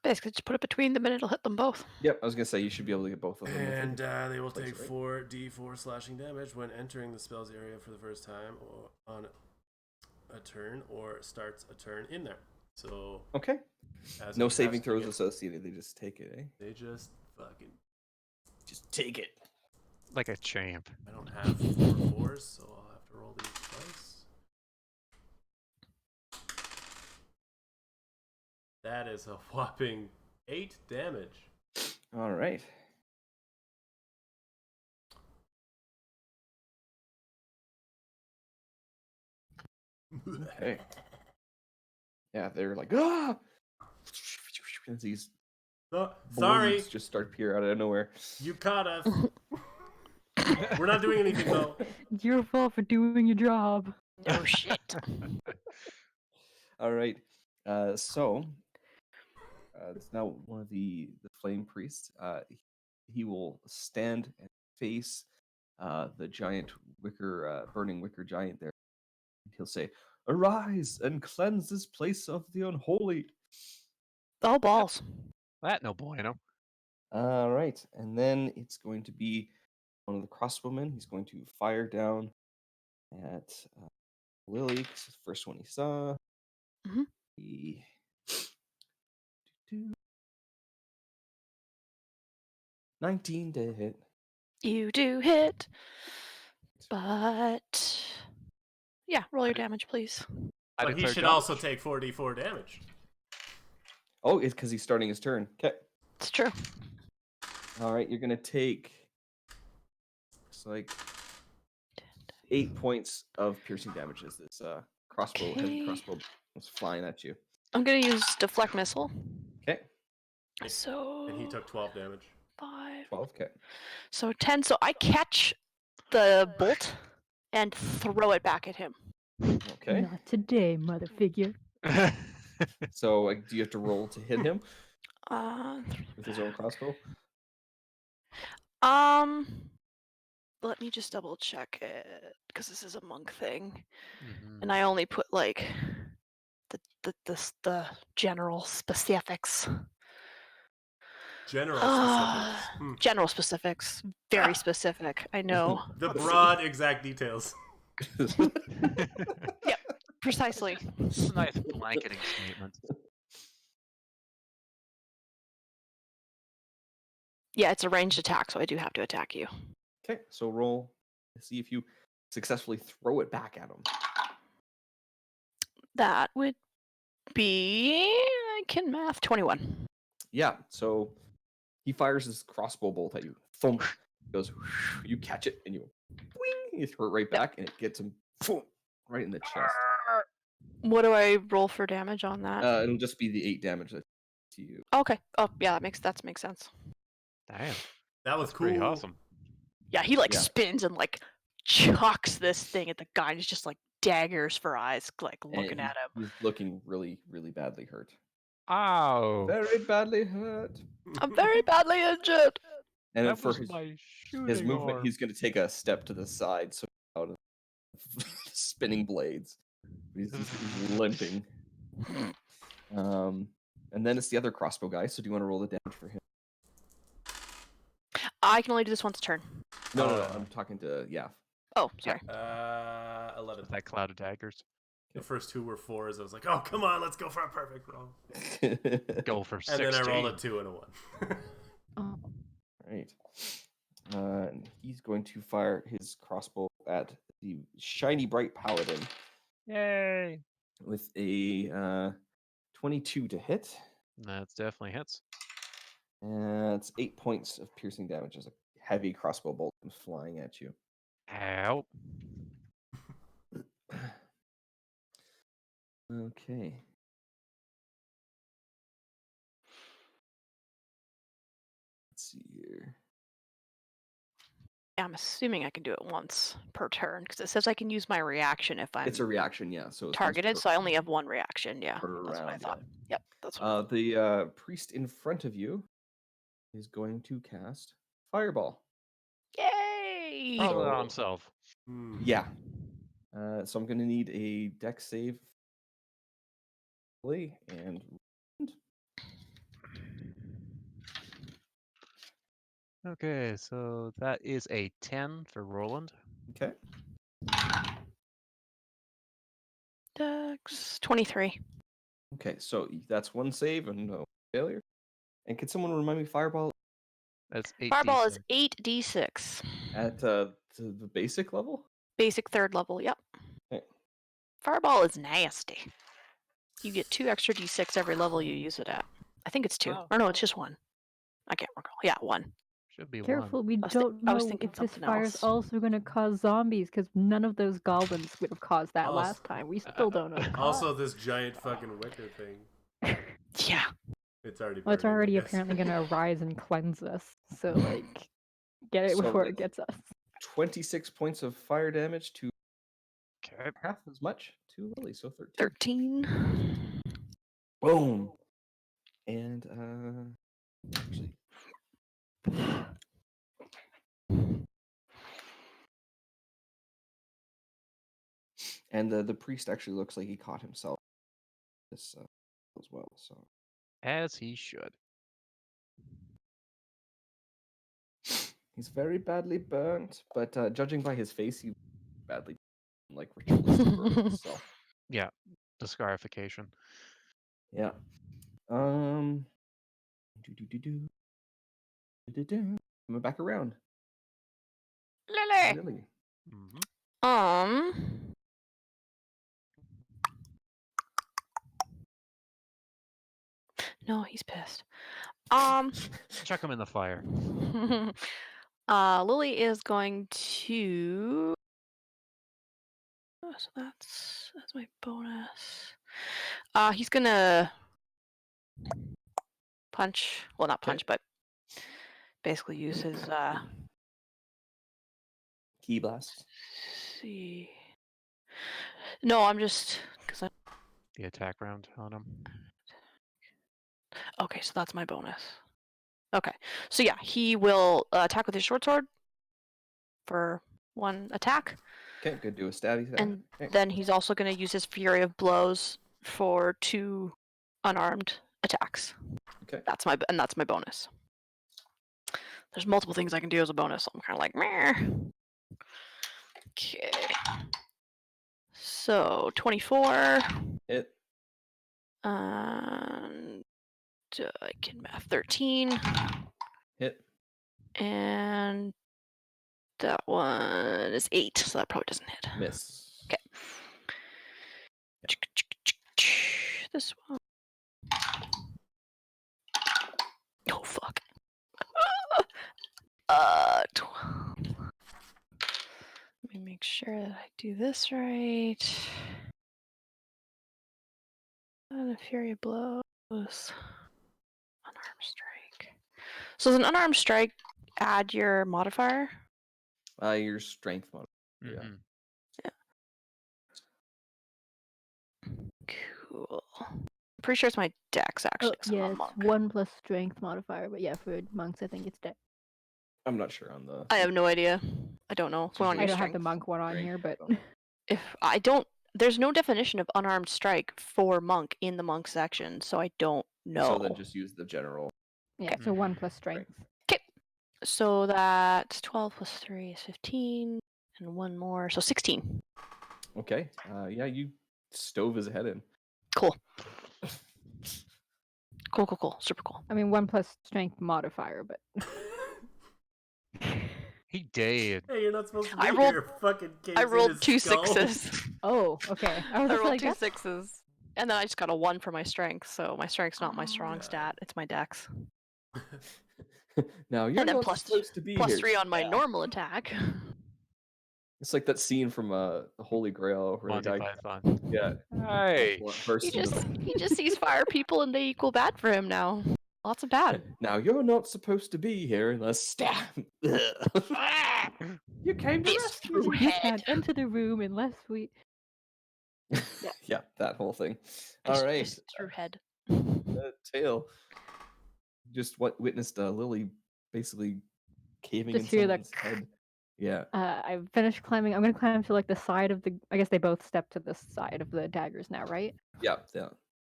Basically, just put it between them and it'll hit them both. Yep, I was gonna say you should be able to get both of them. within- And they will place take it, right? 4d4 slashing damage when entering the spell's area for the first time or on a turn or starts a turn in there. So Okay. as No I'm saving casting throws it, associated. They just take it, eh? they just fucking. Just take it. Like a champ. I don't have 4 4s, so I'll have to roll these twice. That is a whopping 8 damage. All right. Okay. Yeah, they're like, ah! As these Oh, sorry, balloons just start appear out of nowhere. you caught us. We're not doing anything though. It's your fault for doing your job. No shit. All right. So it's now one of the flame priests. He will stand and face the giant wicker, burning wicker giant there. He'll say, "Arise and cleanse this place of the unholy." Oh, balls. That no bueno. All right, and then it's going to be one of the crossbowmen. He's going to fire down at Lily. 'Cause it's the first one he saw. Mhm. The 19 to hit. You do hit. But. Yeah, roll your damage, please. I But he declare should dodge. also take 4d4 damage. Oh, it's because he's starting his turn. Okay. It's true. All right, you're gonna take. Looks like 8 points of piercing damage as this heavy Okay. crossbow was flying at you. I'm going to use Deflect Missile. Okay, So. And he took 12 damage. 5. 12. Okay. So 10. So I catch the bolt and throw it back at him. Okay. Not today, mother figure. So do you have to roll to hit him Uh, with his own crossbow? let me just double check it because this is a monk thing, Mhm. and I only put like the general specifics. General specifics. Hmm. General specifics, very specific. I know The broad exact details. precisely. It's a nice blanketing statement. Yeah, it's a ranged attack, so I do have to attack you. Okay, so roll to see if you successfully throw it back at him. That would be, I can math, 21. Yeah, so he fires his crossbow bolt at you. Thump. Goes, you catch it and you, boing, you throw it right back, and it gets him boom, right in the chest. What do I roll for damage on that? It'll just be the 8 damage to you. Okay. Oh, yeah, that makes sense. Damn. That was That's cool. pretty awesome. Yeah, he like Yeah. spins and like chucks this thing at the guy, and he's just like daggers for eyes, like looking And at him. He's looking really, really badly hurt. Ow. Very badly hurt. I'm very badly injured. And then That for was his my movement, shooting he's going to take a step to the side, so out of spinning blades. He's limping. And then it's the other crossbow guy. So do you want to roll the damage for him? I can only do this once a turn. No, Oh. I'm talking to Yaf. Oh, sorry. 11. That cloud of daggers. The first 2 were 4s. I was like, oh, come on, let's go for a perfect roll. Go for And 16. then I rolled a 2 and a 1. Oh, Right. And he's going to fire his crossbow at the shiny bright paladin Yay. with a 22 to hit. That's definitely hits. And it's 8 points of piercing damage as a heavy crossbow bolt comes flying at you. Ow. Okay. Let's see here. Yeah, I'm assuming I can do it once per turn because it says I can use my reaction if I'm It's a reaction, yeah. So it's once targeted. per- So I only have one reaction. Yeah, per that's what I round, thought. Yep, that's what I thought. The priest in front of you is going to cast Fireball. Yay! Probably So- on himself. Hmm. Yeah. So I'm gonna need a deck save. And Okay, so that is a 10 for Roland. okay. Dex 23. Okay, so that's one save and no failure. And can someone remind me fireball That's 8 Fireball is D6. 8d6. at the basic level? Basic 3rd level, yep. Okay. Fireball is nasty. You get 2 extra d6 every level you use it at. I think it's 2. Oh. Or no, it's just 1. I can't recall. Yeah, 1. Should be Careful, 1. we was thi- don't I was know thinking if this something fire's else. also going to cause zombies, because none of those goblins would have caused that Also- last time. We still don't know. the cause. Also, this giant fucking wicker thing. Yeah. It's already. Well, it's burning, I already guess. apparently going to arise and cleanse us. So, like, get it So before the- it gets us. 26 points of fire damage to Okay. half as much to Lily, so 13. 13. Boom. And actually and the priest actually looks like he caught himself this as well. So As he should. he's very badly burnt, but judging by his face, he badly like ritualistic burns. So The scarification. yeah. Coming back around. Lily! Lily. Hmm. No, he's pissed. Chuck him in the fire. Lily is going to. So that's my bonus. He's gonna punch. Well, not Okay. punch, but basically use his. Key blast. See. No, I'm just because I. The attack round on him. Okay, so that's my bonus. Okay, so yeah, he will attack with his short sword for 1 attack, Okay, good. Do a stabby attack. and Okay. then he's also going to use his Fury of Blows for 2 unarmed attacks. Okay. That's my bonus. There's multiple things I can do as a bonus, so I'm kind of like, meh. Okay. So 24, Hit. and I can math 13. Hit. And that one is 8, so that probably doesn't hit. Miss. Okay. This one. Oh fuck. 12. Let me make sure that I do this right. And a Fury of Blows. Unarmed strike. So does an unarmed strike add your modifier? Your strength mod. Yeah. Mhm. Cool. Pretty sure it's my dex actually. 'cause I'm yeah, a it's monk. 1 plus strength modifier, but yeah, for monks, I think it's dex. I'm not sure on the. I have no idea. I don't know. So We want do I your don't have the strength. monk one on Strength, here, but so- If I don't, there's no definition of unarmed strike for monk in the monk section, so I don't know. So then just use the general. yeah, so 1 plus strength. So that's 12 plus 3 is 15, and 1 more, so 16. Okay. Yeah, you stove his head in. Cool. Cool. Super cool. I mean, 1 plus strength modifier, but He did. Hey, you're not supposed to be I rolled- here. Fucking I caves in rolled his 2 skull. 6s. oh, okay. I was I just rolled like, 2 that's 6s. And then I just got a 1 for my strength, so my strength's not my strong Yeah. stat, it's my dex. Now you're then not plus- supposed to be Plus here. 3 on my Yeah. normal attack. It's like that scene from the Holy Grail where Monty the guy. Python. Yeah. Hey. He just sees fire people and they equal bad for him now. Lots of bad. Now you're not supposed to be here unless stab. You came to This rescue through me. you head. can't enter the room unless we. Yeah, that whole thing. Just- All right. just through head. Tail. Just witnessed Lily basically caving Just in hear the someone's head. Yeah. I've finished climbing. I'm gonna climb to like the side of the. I guess they both step to the side of the daggers now, right? Yeah. Yeah.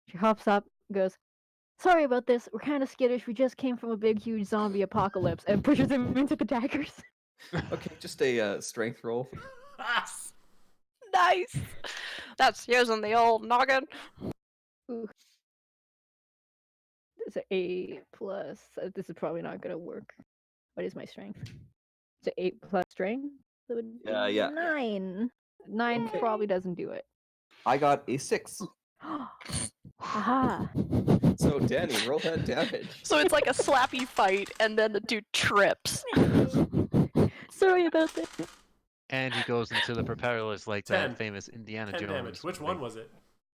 She hops up, goes, "Sorry about this. We're kind of skittish. We just came from a big, huge zombie apocalypse," and pushes him into the daggers. Okay, just a strength roll. Nice. That's using the old noggin. It's an 8 plus. This is probably not gonna work. What is my strength? It's an 8 plus strength. So it would be Yeah. 9. 9 Okay. probably doesn't do it. I got a 6. Aha! So Danny, roll that damage. So it's like a slappy fight, and then the dude trips. Sorry about that. And he goes into the propellers like 10. that famous Indiana 10 Jones. damage. Which one thing. was it?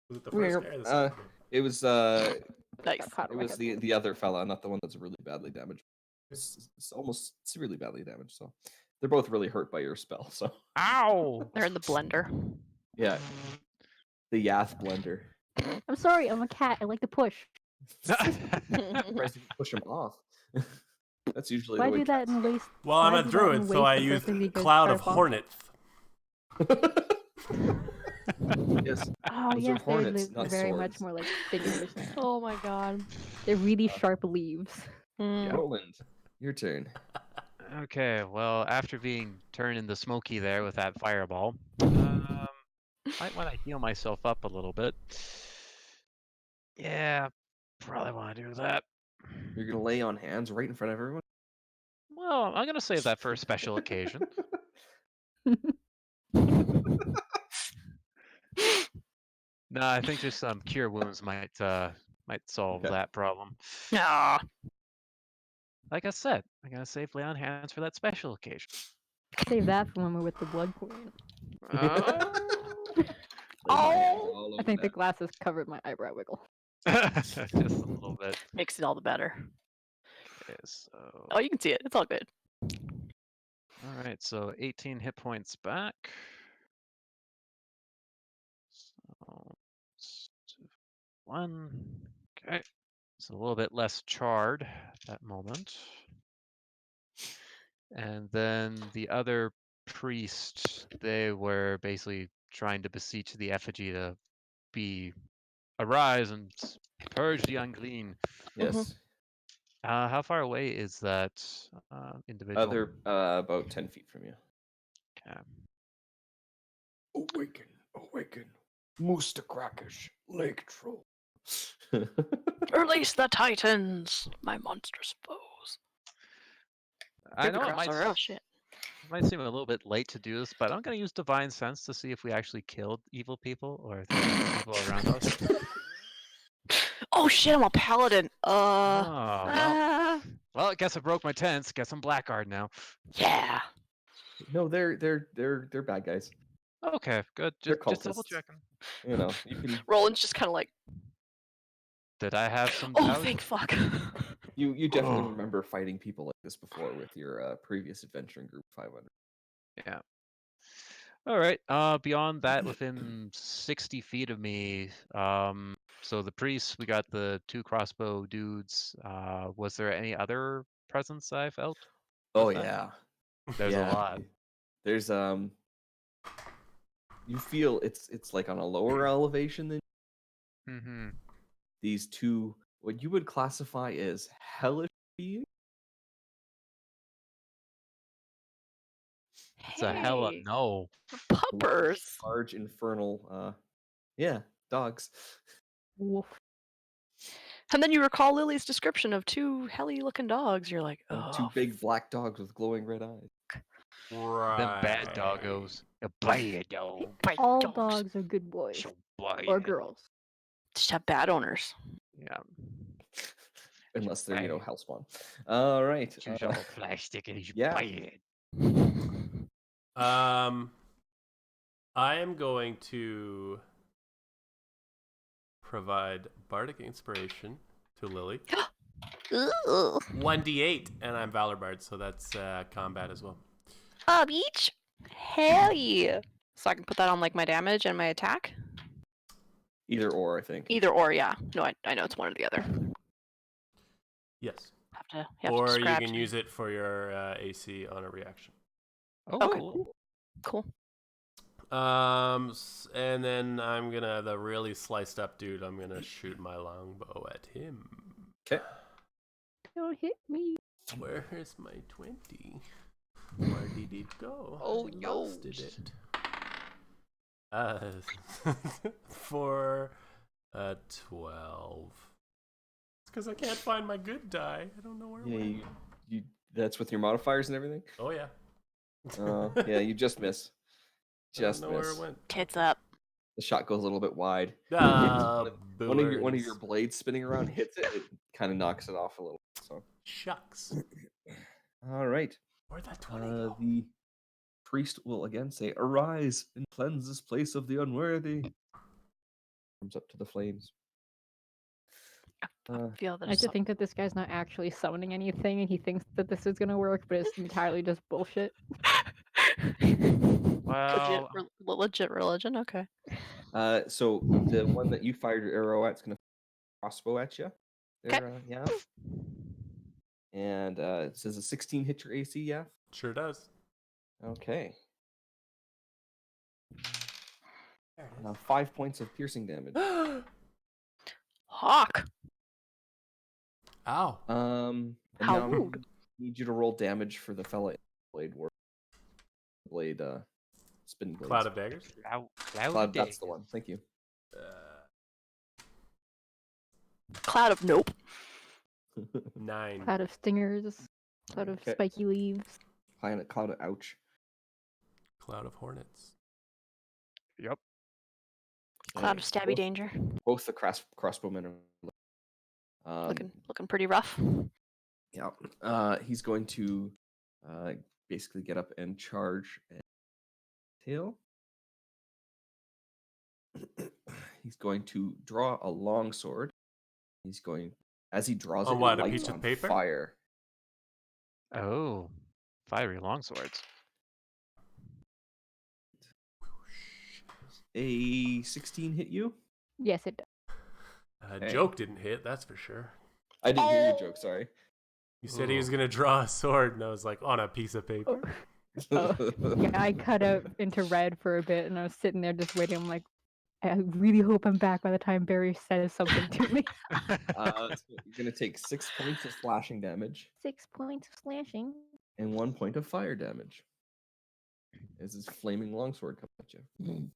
Was it the first guy or the second guy? It was Nice. Caught it my was head. the other fella, not the one that's really badly damaged. It's almost severely badly damaged. So they're both really hurt by your spell. So Ow! They're in the blender. yeah, the Yath blender. I'm sorry, I'm a cat. I like to push. Surprised if you push him off. That's usually Why the way do that in waste? Well, I'm why a do that in druid, so I waste use of really good Cloud of fireball? Hornets. Yes. Oh Those are yes, hornets, they're not very swords. much more like fingers. Oh my god. They're really sharp leaves. Roland, your turn. Okay, well, after being turned into Smokey there with that fireball, might want to heal myself up a little bit. Yeah, probably want to do that. You're gonna lay on hands right in front of everyone. Well, I'm gonna save that for a special occasion. No, I think just some cure wounds might solve Okay. that problem. Ah. Like I said, I'm gonna save lay on hands for that special occasion. Save that for when we're with the Blood Queen. Oh. I think the glasses covered my eyebrow wiggle. Just a little bit. Makes it all the better. Okay, so Oh, you can see it. It's all good. all right, so 18 hit points back. So 1. Okay, it's a little bit less charred at that moment. And then the other priest, they were basically trying to beseech the effigy to arise and purge the unclean. Yes. How far away is that individual? They're about 10 feet from you. Okay. Awaken, awaken, Mooster Krakish, Lake Troll. Release the Titans, my monstrous foes. I know it Oh shit. might seem a little bit late to do this, but I'm going to use Divine Sense to see if we actually killed evil people or if there's people around us. Oh shit, I'm a paladin. Oh, well, I guess I broke my tents. Guess I'm Blackguard now. Yeah. No, they're bad guys. Okay, good. They're Just double cultists. checking. You know, you can Roland's just kind of like, Did I have some oh, doubt? thank fuck. you definitely Oh. remember fighting people like this before with your previous adventure in Group 500. Yeah. All right. Beyond that, within 60 feet of me, so the priests, we got the 2 crossbow dudes. Was there any other presence I felt? Oh with that? yeah, There's yeah. a lot. There's you feel it's like on a lower elevation than Mm-hmm. these 2 what you would classify as hellish beings. It's a hella Hey, no. puppers. Large infernal dogs. Woof. And then you recall Lily's description of 2 helly looking dogs. You're like, And oh. 2 big black dogs with glowing red eyes. Right. Them bad doggos. A bad dog. Bad All dogs. dogs are good boys So bad. or girls. Just have bad owners. Yeah. Unless they're, Bad. hellspawn. All right. Choose all plastic and he's yeah. bad. I am going to provide bardic inspiration to Lily. Ooh. 1d8, and I'm Valor Bard, so that's combat as well. Each? Hell yeah. So I can put that on like my damage and my attack? Either or, I think. Either or, yeah. No, I know it's one or the other. Yes. You have to Or you describe can to me. use it for your AC on a reaction. Oh, Cool. And then I'm gonna the really sliced up dude. I'm gonna shoot my longbow at him. Okay. Don't hit me. Where's my 20? Where did it go? Oh, I lost yo's. it. For 12. It's because I can't find my good die. I don't know where it Yeah, went. you that's with your modifiers and everything. Oh yeah. Yeah, you just miss. I don't Just know where miss. it went. Tits up. The shot goes a little bit wide. Ah, One of your boors. blades spinning around hits it. It kind of knocks it off a little. So, Shucks. all right. Where'd that 20 go? The priest will again say, "Arise and cleanse this place of the unworthy." Comes up to the flames. I feel that I like to think that this guy's not actually summoning anything, and he thinks that this is gonna work, but it's entirely just bullshit. Well, legit religion. Okay. So the one that you fired your arrow at is gonna crossbow at you. There, yeah. And it says a 16 hit your AC, yeah. Sure does. Okay. There it is. 5 points of piercing damage. Hawk. Ow. And How now I rude. need you to roll damage for the fella blade work. Blade spin blades. Cloud of daggers. Cloud, that's the one. Thank you. Cloud of nope. 9. Cloud of stingers, cloud of Okay. spiky leaves. Cloud of ouch. Cloud of hornets. Yep. Cloud of stabby both, danger. Both the crossbowmen are Looking pretty rough. yeah. He's going to basically get up and charge and tail. He's going to draw a long sword. He's going as he draws On it, what, it a lights piece of on paper? fire. Oh, fiery longswords. A 16 hit you? Yes, it does. Okay. Joke didn't hit, that's for sure. I didn't hear your joke, sorry. You said he was gonna draw a sword, and I was like, on a piece of paper. Yeah, I cut out into red for a bit, and I was sitting there just waiting. I'm like, I really hope I'm back by the time Barry says something to me. So you're going to take 6 points of slashing damage 6 points of slashing. and 1 point of fire damage. As his flaming longsword comes at you.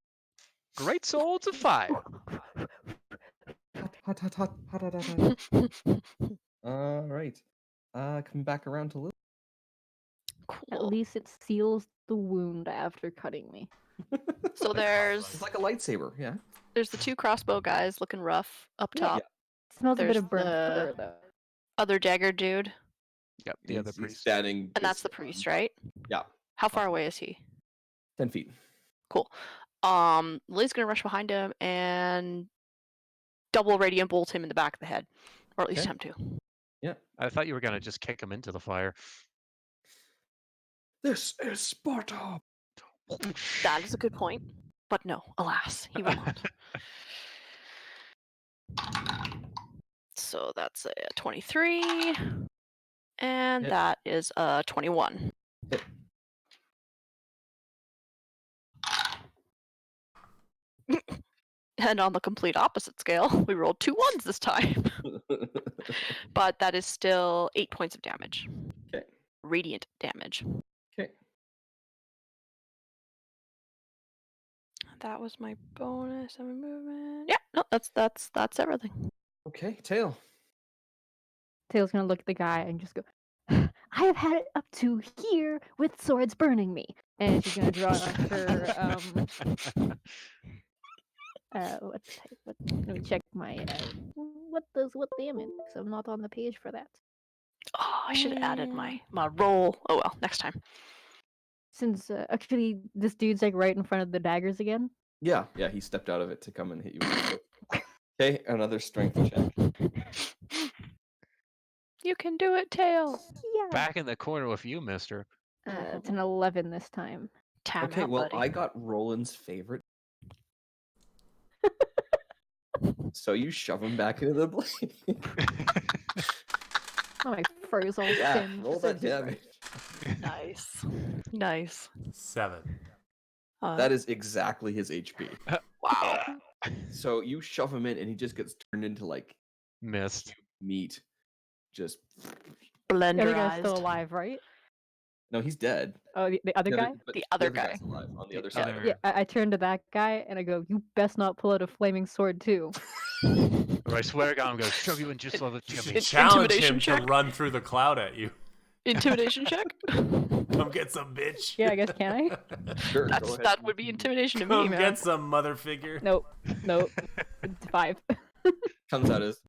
Great swords of fire. Hot, hot, hot, hot, hot, hot, hot. All right. Come back around to Lily. At Cool. least it seals the wound after cutting me. So It's like a lightsaber, yeah. there's the 2 crossbow guys looking rough up Yeah. top. Smells a bit There's of burnt the- fur, though. Other dagger dude, Yep, the other He's priest. standing. and that's the priest, right? Yeah. How far away is he? 10 feet. Cool. Lily's gonna rush behind him and double radiant bolt him in the back of the head, or at least Okay. attempt to. I thought you were gonna just kick him into the fire. This is Sparta. That is a good point, but no, alas, he will not. So that's a 23, and Hit. that is a 21. Hit. And on the complete opposite scale, we rolled 2 1s this time. But that is still 8 points of damage. Okay. Radiant damage. Okay. That was my bonus and my movement. Yeah, no, that's everything. Okay, tail. Tail's gonna look at the guy and just go, I have had it up to here with swords burning me. And she's gonna draw her, let me check my, what damage? Because I'm not on the page for that. Oh, I should have added my roll. Oh well, next time. Since, actually, this dude's like right in front of the daggers again. Yeah, he stepped out of it to come and hit you with his sword. Okay, another strength check. You can do it, Tail. Yeah. Back in the corner with you, mister. It's an 11 this time. Time Okay, out, well, buddy. I got Roland's favorite. So you shove him back into the blade. Oh, my fur's all Yeah, thin. roll that damage. Nice. Nice. 7. That is exactly his HP. Wow. So you shove him in, and he just gets turned into like Missed. meat. Just The other guy's Blenderized. still alive, right? no, he's dead. Oh, the other guy? but The other guy's guy. alive on the The other side. other- Of Yeah, it. I turn to that guy and I go, "You best not pull out a flaming sword too." Or I swear to God, I'm going to shove you in just so the chimney. Challenge Intimidation him to check. run through the cloud at you. Intimidation check? Come get some, bitch. Yeah, I guess can I? Sure, go That's, ahead. that would be intimidation to me, Come man. get some, mother figure. Nope. It's 5. Comes out as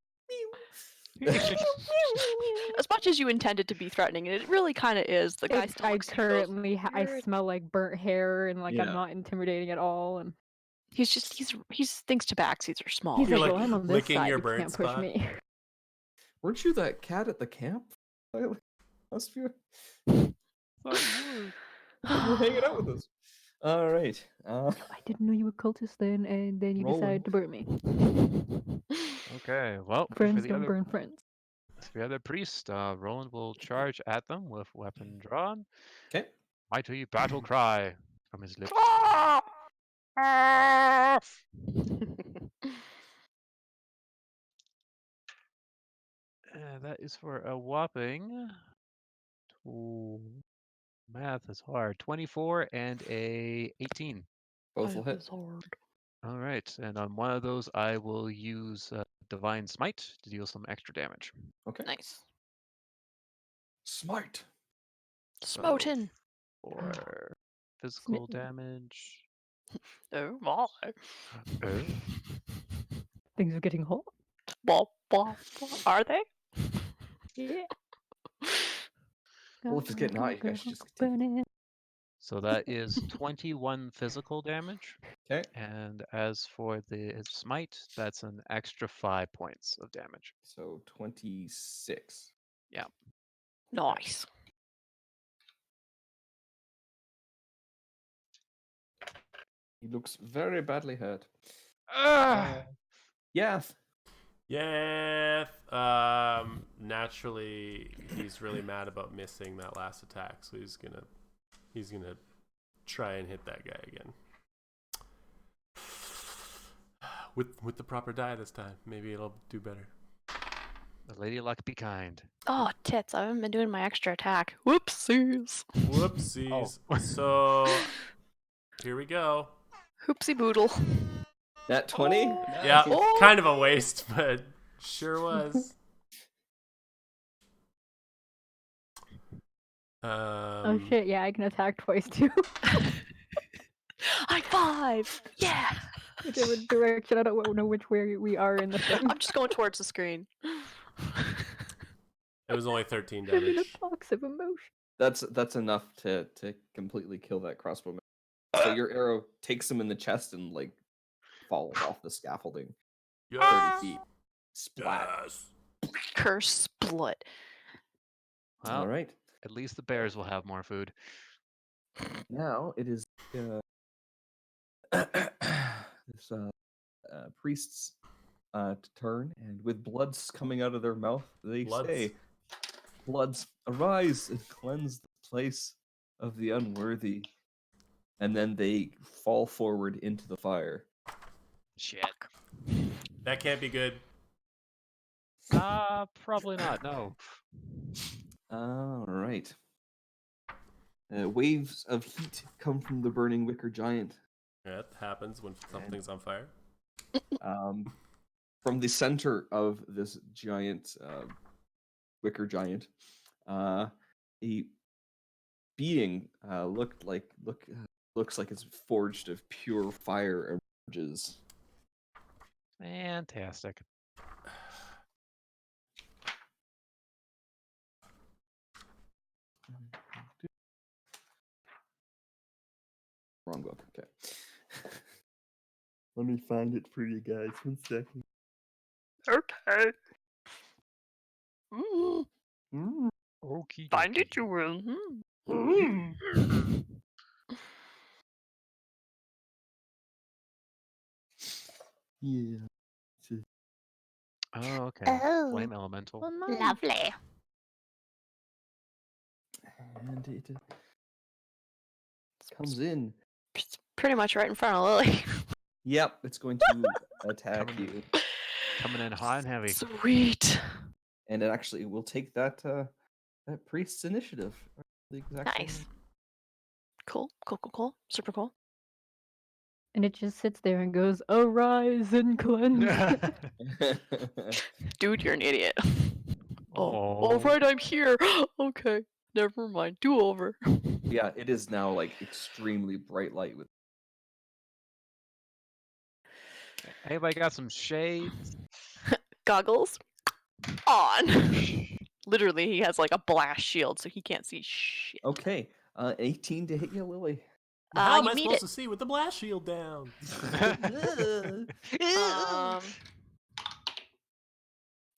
As much as you intend it to be threatening, and it really kind of is. The guy still I looks at you and goes, currently I "You're-" smell like burnt hair and like Yeah. I'm not intimidating at all. And He thinks tabaxis are small. he's You're like, like "Well, I'm on this licking side. your You burnt can't push spot. me." weren't you that cat at the camp? Last few. Oh, You were hanging out with us. All right. I didn't know you were cultists then, and then you Rolling. decided to burn me. Okay, well, Friends don't burn friends. for the other priest, Roland will charge at them with weapon drawn. Okay. Mighty battle cry from his lips. That is for a whopping. Ooh, math is hard. 24 and a 18. Both will hit. Life is hard. All right, and on one of those, I will use Divine Smite to deal some extra damage. Okay. Nice. Smart. Smoten. For physical Smitten. damage. Oh my. Oh. Things are getting hot. Blah, blah, blah. Are they? Yeah. Well, if it's getting hot, you guys should just take burning. So that is 21 physical damage. Okay. And as for the smite, that's an extra 5 points of damage. So 26. Nice. He looks very badly hurt. Ah! Yeah. Yeah. Naturally, he's really mad about missing that last attack, so he's gonna try and hit that guy again. With the proper die this time, maybe it'll do better. The lady luck be kind. Oh, tits. I haven't been doing my extra attack. Whoopsies. Whoopsies. Oh. So here we go. Hoopsie boodle. That 20? Yeah, Oh. kind of a waste, but sure was. Oh shit! Yeah, I can attack twice too. High five. Yeah. Whichever direction. I don't know which way we are in the thing. I'm just going towards the screen. It was only 13 I'm in a damage. box of emotion. That's enough to completely kill that crossbowman. So your arrow takes him in the chest and like falls off the scaffolding 30 feet. Splat. Yes. Curse split. Well, All right. at least the bears will have more food. Now it is this priest's turn, and with bloods coming out of their mouth, they Bloods. say, "Bloods, arise and cleanse the place of the unworthy." And then they fall forward into the fire. Shit. That can't be good. Probably not, no. All right. Waves of heat come from the burning wicker giant. That happens when something's on fire. From the center of this giant wicker giant, a being looks like it's forged of pure fire emerges. Fantastic. Wrong book. Okay. Let me find it for you guys. 1 second. Okay. Okay. Find it, you will. Yeah. Oh, okay. Oh. Flame elemental. Lovely. And it comes in. It's pretty much right in front of Lily. Yep, it's going to attack Coming you. Coming in hot and heavy. Sweet. And it actually will take that that priest's initiative. The exact same Nice. Cool. Cool. Super cool. And it just sits there and goes, "Arise and cleanse." way. Dude, you're an idiot. Oh, Oh. right, I'm here. Okay, never mind. Do over. Yeah, it is now like extremely bright light with Anybody got some shades? Goggles on. Literally, he has like a blast shield, so he can't see shit. Okay. 18 to hit you, Lily. How am you I meet supposed it. to see with the blast shield down?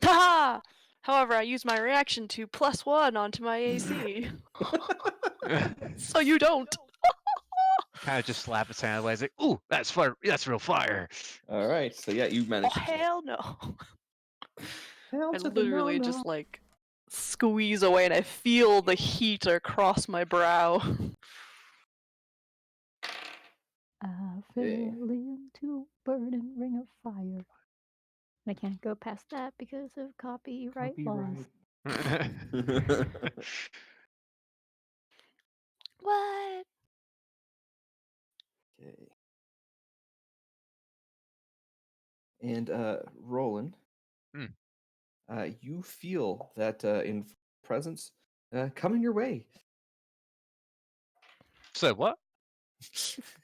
Haha! However, I use my reaction to +1 onto my AC. So you don't. Kind of just slap his hand away. He's like, "Ooh, that's fire! That's real fire!" All right. So yeah, you Oh, managed to hell no. hell I to the literally no, just no. like squeeze away and I feel the heat across my brow. I fell into a burning ring of fire. And I can't go past that because of copyright laws. What? Okay. And Roland, Hmm. You feel that in presence coming your way. So what?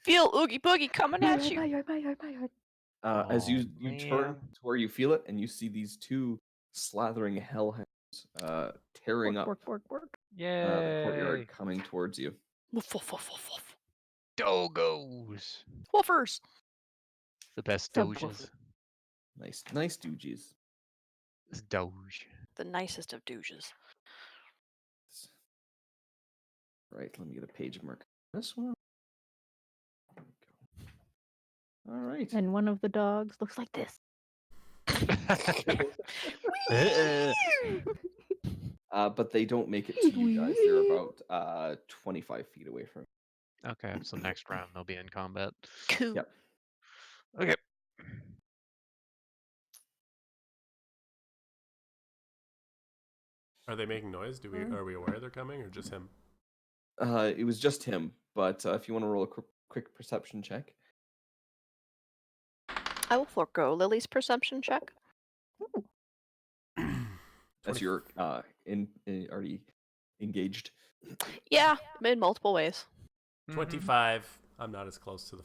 Feel Oogie Boogie coming My at yard, you. my yard, my yard, my yard. As you Oh, turn man. to where you feel it, and you see these two slathering hellhounds tearing Work, up work, work, work. the courtyard Yay! coming towards you. Woof, woof, woof, woof, woof. Dogos. Woofers. The best Subwoofer. doges. Nice doogies. It's doge. The nicest of douches. Right, let me get a page mark. This one. There we go. All right. And one of the dogs looks like this. But they don't make it to you guys. They're about 25 feet away from. Okay, so next round they'll be in combat. Cool. Yep. Okay. Are they making noise? Are we aware they're coming, or just him? It was just him, but if you want to roll a quick perception check. I will forego Lily's perception check. As you're already engaged. Yeah, in multiple ways. 25. I'm not as close to the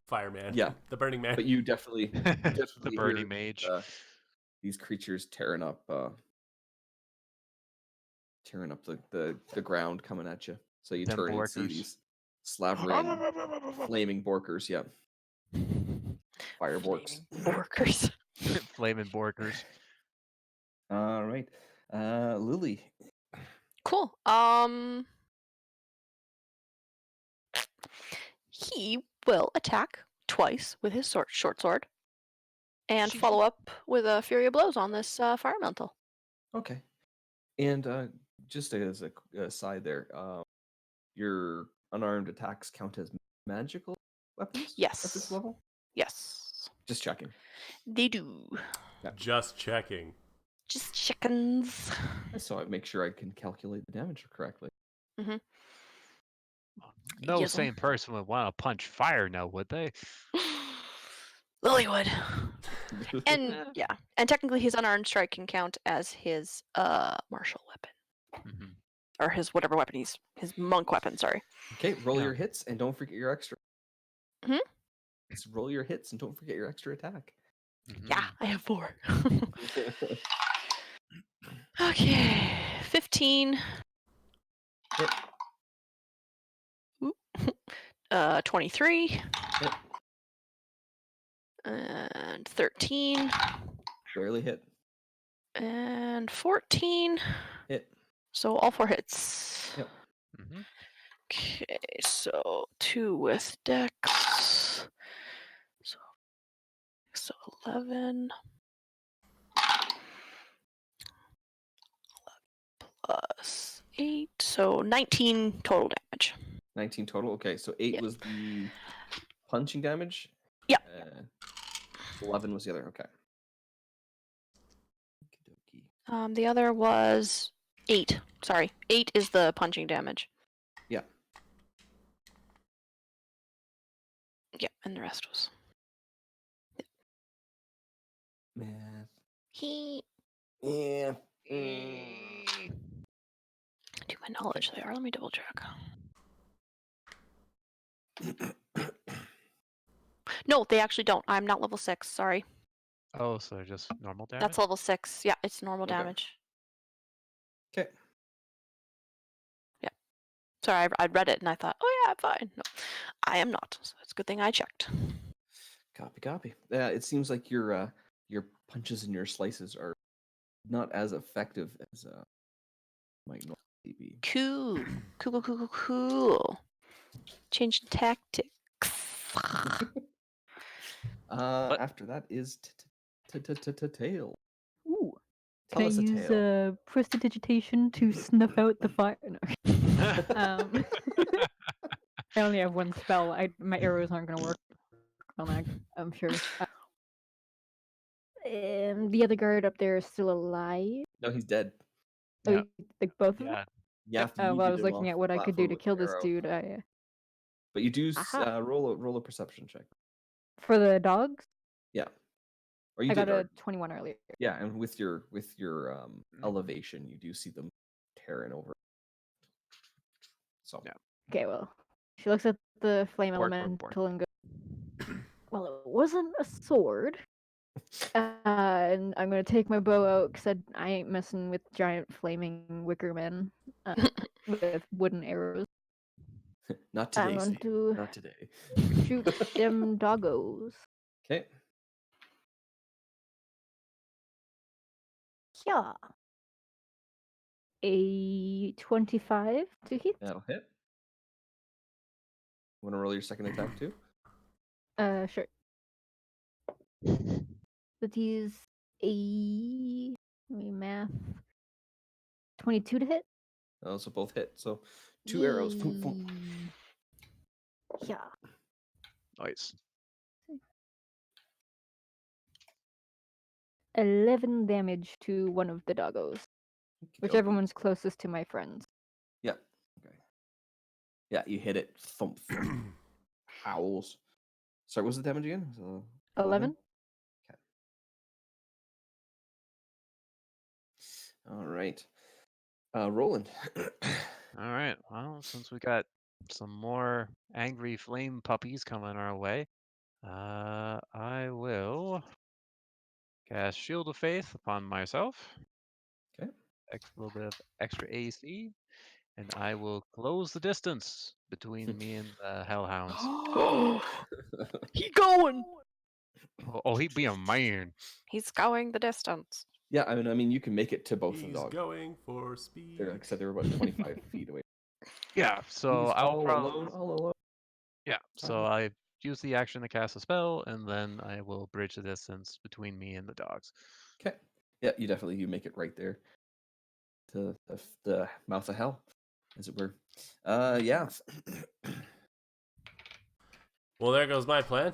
fireman. Yeah. The burning man. But you definitely, The Bernie hear, mage. these creatures tearing up the ground coming at you. So you Them turn and see borkers. these slavering, flaming borkers. Yeah, fire borks. Workers. Flaming borkers. All right, Lily. Cool. He will attack twice with his short sword, and follow up with a Fury of Blows on this fire elemental. Okay, and just as a side there, your unarmed attacks count as magical weapons at this Yes. level. Yes, Just checking. they do. Just checking. Just chickens. So I make sure I can calculate the damage correctly. No Yes, sane person would want to punch fire now, would they? Lily would. And Eh. yeah, and technically his unarmed strike can count as his martial weapon, Mhm. or his whatever weapon his monk weapon. Sorry. Okay, roll Yeah. your hits and don't forget your extra. Hmm? Just roll your hits and don't forget your extra attack. Yeah, Mhm. I have 4. Okay, 15. Hit. Ooh. 23. Hit. And 13. Barely hit. And 14. Hit. So all 4 hits. Yep. Mhm. Okay, so 2 with Dex. So 11. Plus 8, so 19 total damage. 19 total. Okay, so 8 Yeah. was the punching damage. Yeah. 11 was the other. Okay. Okey-dokey. The other was 8. Sorry, 8 is the punching damage. Yeah. Yeah, and the rest was. Math. He. Yeah. To my knowledge, they are. Let me double check. No, they actually don't. I'm not level 6. Sorry. Oh, so they're just normal damage? That's level 6. Yeah, it's normal Okay. damage. Okay. Sorry, I read it and I thought, oh yeah, I'm fine. No, I am not. So it's a good thing I checked. Copy. Yeah, it seems like your punches and your slices are not as effective as might normally be. Cool. Cool. Change tactics. After that is tail. Ooh. Tell Can I us a use tale. prestidigitation to snuff out the fire? No. I only have one spell. My arrows aren't gonna work on that, I'm sure. The other guard up there is still alive. No, he's dead. Oh, Yeah. like both of them? Yeah. Yeah, Well, I was looking at what I could do to kill this dude. But you do Aha. roll a perception check. For the dogs, Yeah. Or you I did. got a Or, 21 earlier. yeah, and with your elevation, you do see them tearing over. So Yeah. Okay, well, she looks at the flame Bork. elemental and goes, well, it wasn't a sword. And I'm gonna take my bow out because I ain't messing with giant flaming wicker men with wooden arrows. not I'm today, going Sadie. to Not today. shoot them doggos. Okay. Yeah. A 25 to hit. That'll hit. Want to roll your second attack too? Sure. That is a math 22 to hit. Those will both hit. So 2 arrows. Boom, boom. Yeah. Nice. 11 damage to one of the doggos. Whichever Okey-dokey. one's closest to my friends. Yeah. Okay. Yeah, you hit it. Thump. Howls. Sorry, what was the damage again? So 11? All right. Roland. All right. Well, since we got some more angry flame puppies coming our way, I will cast Shield of Faith upon myself. Okay. A little bit of extra AC, and I will close the distance between me and the Hellhounds. He going. Oh, he be a man. He's going the distance. Yeah, I mean, you can make it to both of He's the dogs. going for speed. Like I said, they're about 25 feet away. Yeah. So He's I'll all probably. alone. All alone. Yeah. So I use the action to cast a spell, and then I will bridge the distance between me and the dogs. Okay. Yeah, you make it right there to the mouth of hell, as it were. Yeah. Well, there goes my plan.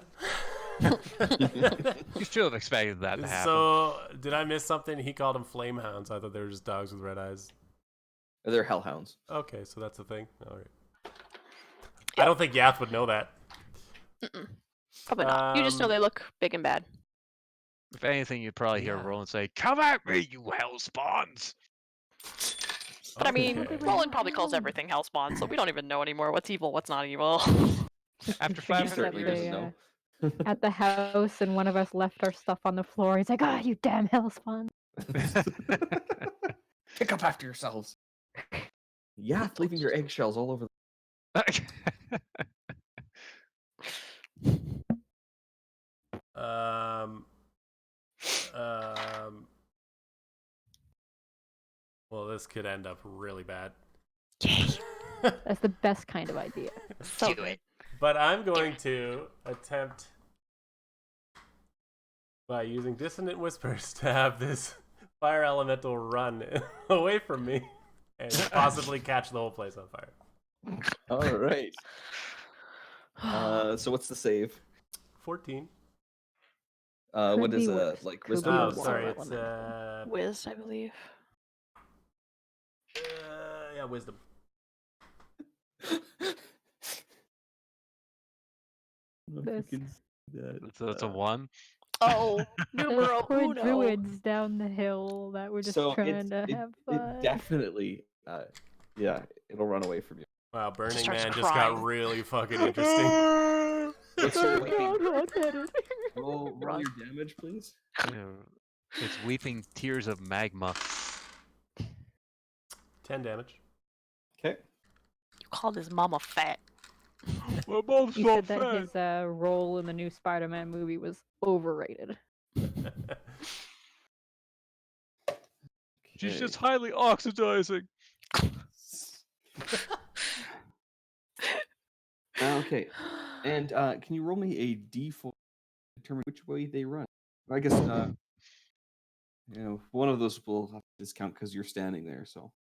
You should have expected that to happen. So, did I miss something? He called them flame hounds. I thought they were just dogs with red eyes. They're hellhounds. Okay, so that's the thing. All right. I don't think Yath would know that. Probably not. You just know they look big and bad. If anything, you'd probably hear Yeah. Roland say, "Come at me, you hell spawns!" But I mean, Okay. Roland probably calls everything hellspawn, so we don't even know anymore what's evil, what's not evil. After He 500 certainly years, doesn't know. At the house, and one of us left our stuff on the floor. He's like, "Ah, you damn hellspawn!" Pick up after yourselves. Yeah, leaving your eggshells all over. Well, this could end up really bad. That's the best kind of idea. So good. But I'm going to attempt by using Dissonant Whispers to have this fire elemental run away from me. and possibly catch the whole place on fire. All right. So what's the save? 14. What Could is be worse. like Could be wisdom? a Oh, or water sorry. It's elemental. Wiz, I believe. yeah, wisdom. I don't know if you This- can see that. So it's a 1. Oh, Those numero poor uno. druids down the hill that were just So trying to have it fun. definitely, yeah, it'll run away from you. Wow, Burning Starts Man just got crying. really fucking interesting. What's your weeping? hot-headed. Roll Run. your damage, please. You know, it's weeping tears of magma. 10 damage. Okay. You called his mama fat. We're both He said that his role in the new Spider-Man movie was overrated. She's Okay. just highly oxidizing. Okay. And can you roll me a d4 to determine which way they run? I guess one of those will have to discount because you're standing there. So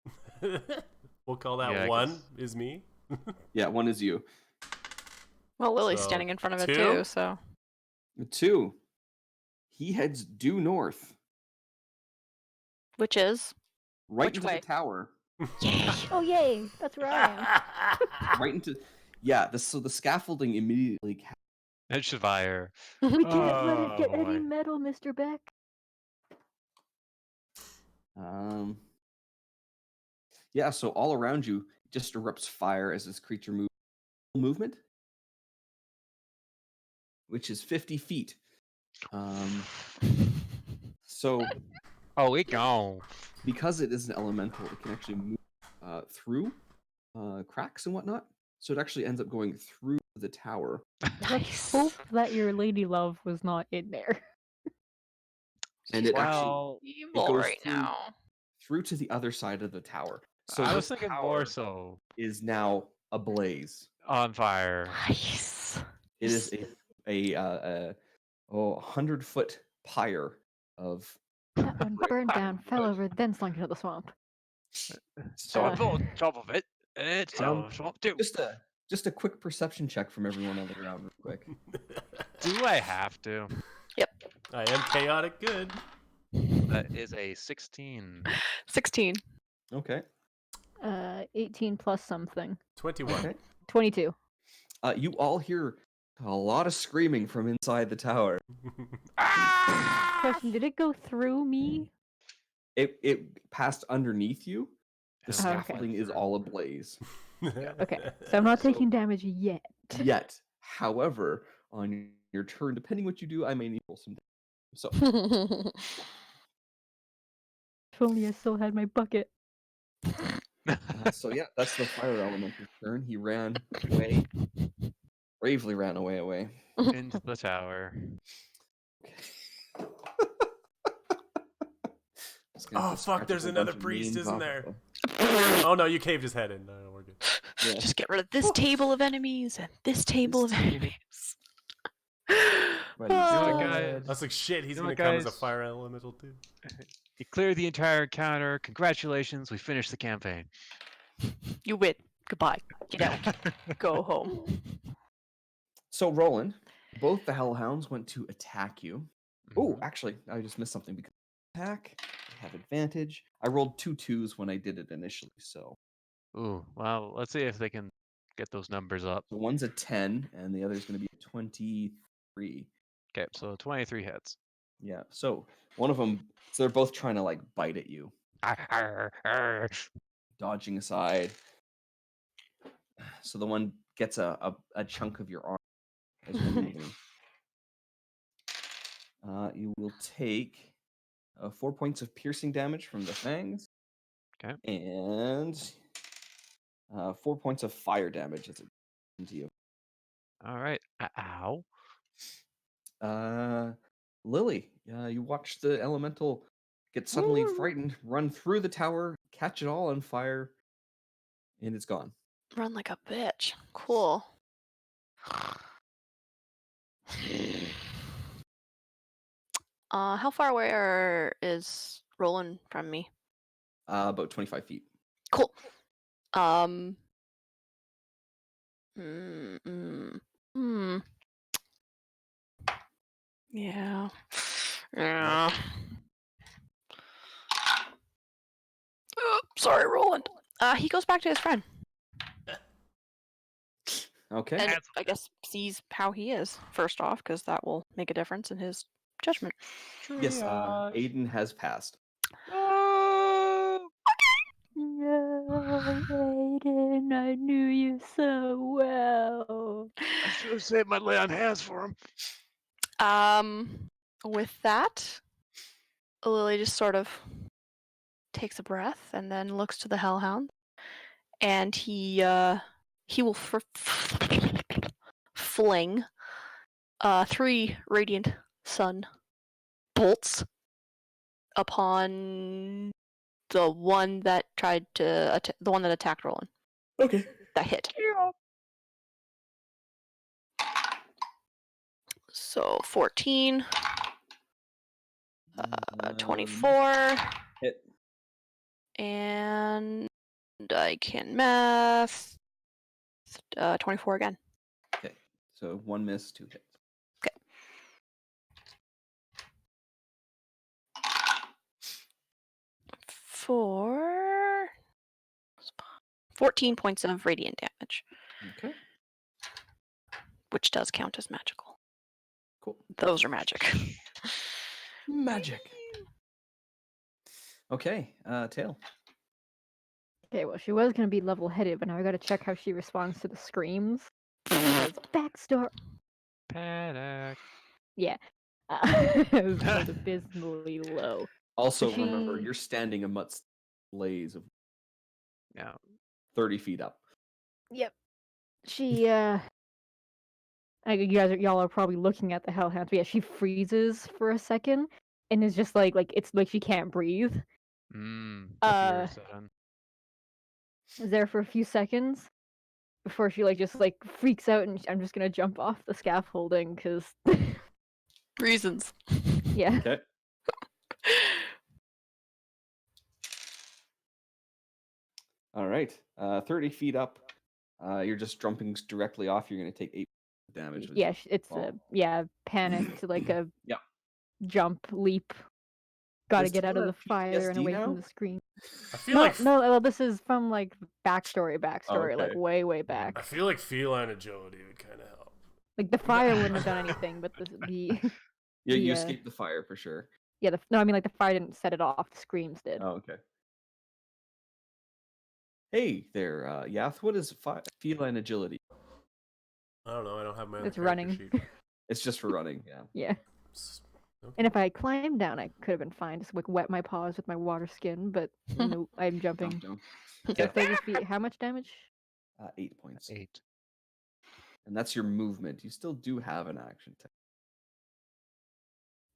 We'll call that Yeah, I one guess. is me. yeah, one is you. Well, Lily's So, standing in front of it 2? too, so. 2. He heads due north, Which is? right Which into way? the tower. Oh yay! That's where I am. Right into so the scaffolding immediately. It's fire. We can't let it get Oh, any boy. metal, Mr. Beck. Yeah, so all around you just erupts fire as this creature moves. Movement, which is 50 feet. So Oh, it gone. because it is an elemental, it can actually move through cracks and whatnot. So it actually ends up going through the tower. Nice. Hope that your lady love was not in there. And it actually Well, Evil goes right through- now. through to the other side of the tower. So I this was thinking tower more so is now ablaze. on fire. Nice. It is a 100-foot pyre of. That one burned down, fell over, then slunk into the swamp. So Uh, I'm on top of it. And it's swamp too. Just a quick perception check from everyone on the ground, real quick. Do I have to? I am chaotic good. That is a 16. 16. Okay. 18 plus something. 21. Okay. 22. You all hear a lot of screaming from inside the tower. Question, did it go through me? It passed underneath you. The Oh, okay. scaffolding is all ablaze. Okay, so I'm not So- taking damage yet. Yet, however, on your turn, depending what you do, I may need to roll some. So If only I still had my bucket. so yeah, that's the fire elemental's turn. He ran away, bravely ran away. Into the tower. Just gonna have Oh, to fuck, scratch a there's whole another bunch of priest, names isn't off there? of Oh no, you caved his head in. No, we're good. Yeah. Just get rid of this table of enemies and this table of enemies. But he's Oh. guy- dead. I was like, shit, he's You know gonna what, come as a guys? fire elemental too. You cleared the entire encounter. Congratulations, we finished the campaign. You win. Goodbye. Get out. Go home. So Roland, both the Hellhounds went to attack you. Oh, Mhm. actually, I just missed something because attack. I have advantage. I rolled 2 2s when I did it initially, so Ooh, well, let's see if they can get those numbers up. the one's a 10 and the other's going to be a 23. Okay, so 23 hits. Yeah. So one of them, so they're both trying to like bite at you, Arr, arr. dodging aside. So the one gets a chunk of your arm as you're moving. You will take 4 points of piercing damage from the fangs. Okay. And 4 points of fire damage as it into you. All right. Ow. Lily, you watch the elemental get suddenly frightened, run through the tower, catch it all on fire, and it's gone. Run like a bitch. Cool. How far away is Roland from me? About 25 feet. Cool. Mm, mm, mm. Yeah. Yeah. Sorry, Roland. He goes back to his friend Okay. and I guess sees how he is first off, because that will make a difference in his judgment. Yes, Aiden has passed. Oh! No, Aiden, I knew you so well. I should have saved my lay on hands for him. With that, Lily just sort of takes a breath and then looks to the Hellhound, and he will fling 3 radiant sun bolts upon the one that tried to the one that attacked Roland. Okay. That hit. So 14, 24, Hit. and I can math. 24 again. Okay. So 1 miss, 2 hits. Okay. For 14 points of radiant damage, Okay. which does count as magical. Cool. Those are magic. Magic. Okay. Tail. Okay, well, she was gonna be level-headed, but now I gotta check how she responds to the screams. Because backstory. Panic. Yeah. It was rolled abysmally low. Also, She- remember, you're standing amidst blaze of Yeah. 30 feet up. Yep. She y'all are probably looking at the Hellhound, but yeah, she freezes for a second and is just like it's like she can't breathe. Fear sudden. Is there for a few seconds before she just freaks out and I'm just gonna jump off the scaffolding because Reasons. yeah. Okay. All right. 30 feet up. You're just jumping directly off. You're going to take 8 damage. Yeah, it's fall. panicked like a Yeah. jump leap. Gotta Is get out of Taylor the fire and PTSD away now? from the screen. I feel No, like no, this is from backstory, okay. like way back. I feel like feline agility would kind of help. Like the fire wouldn't have done anything, but the Yeah, you the, escaped the fire for sure. yeah, no, I mean the fire didn't set it off. The screams did. Oh, okay. Hey there, Yath. What is feline agility? I don't know. I don't have my own It's character running. sheet. It's just for running. Yeah. Yeah. Okay. And if I had climbed down, I could have been fine. Just wet my paws with my water skin, but no, I'm jumping. Jump So down. 30 feet. How much damage? 8 points. 8. And that's your movement. You still do have an action.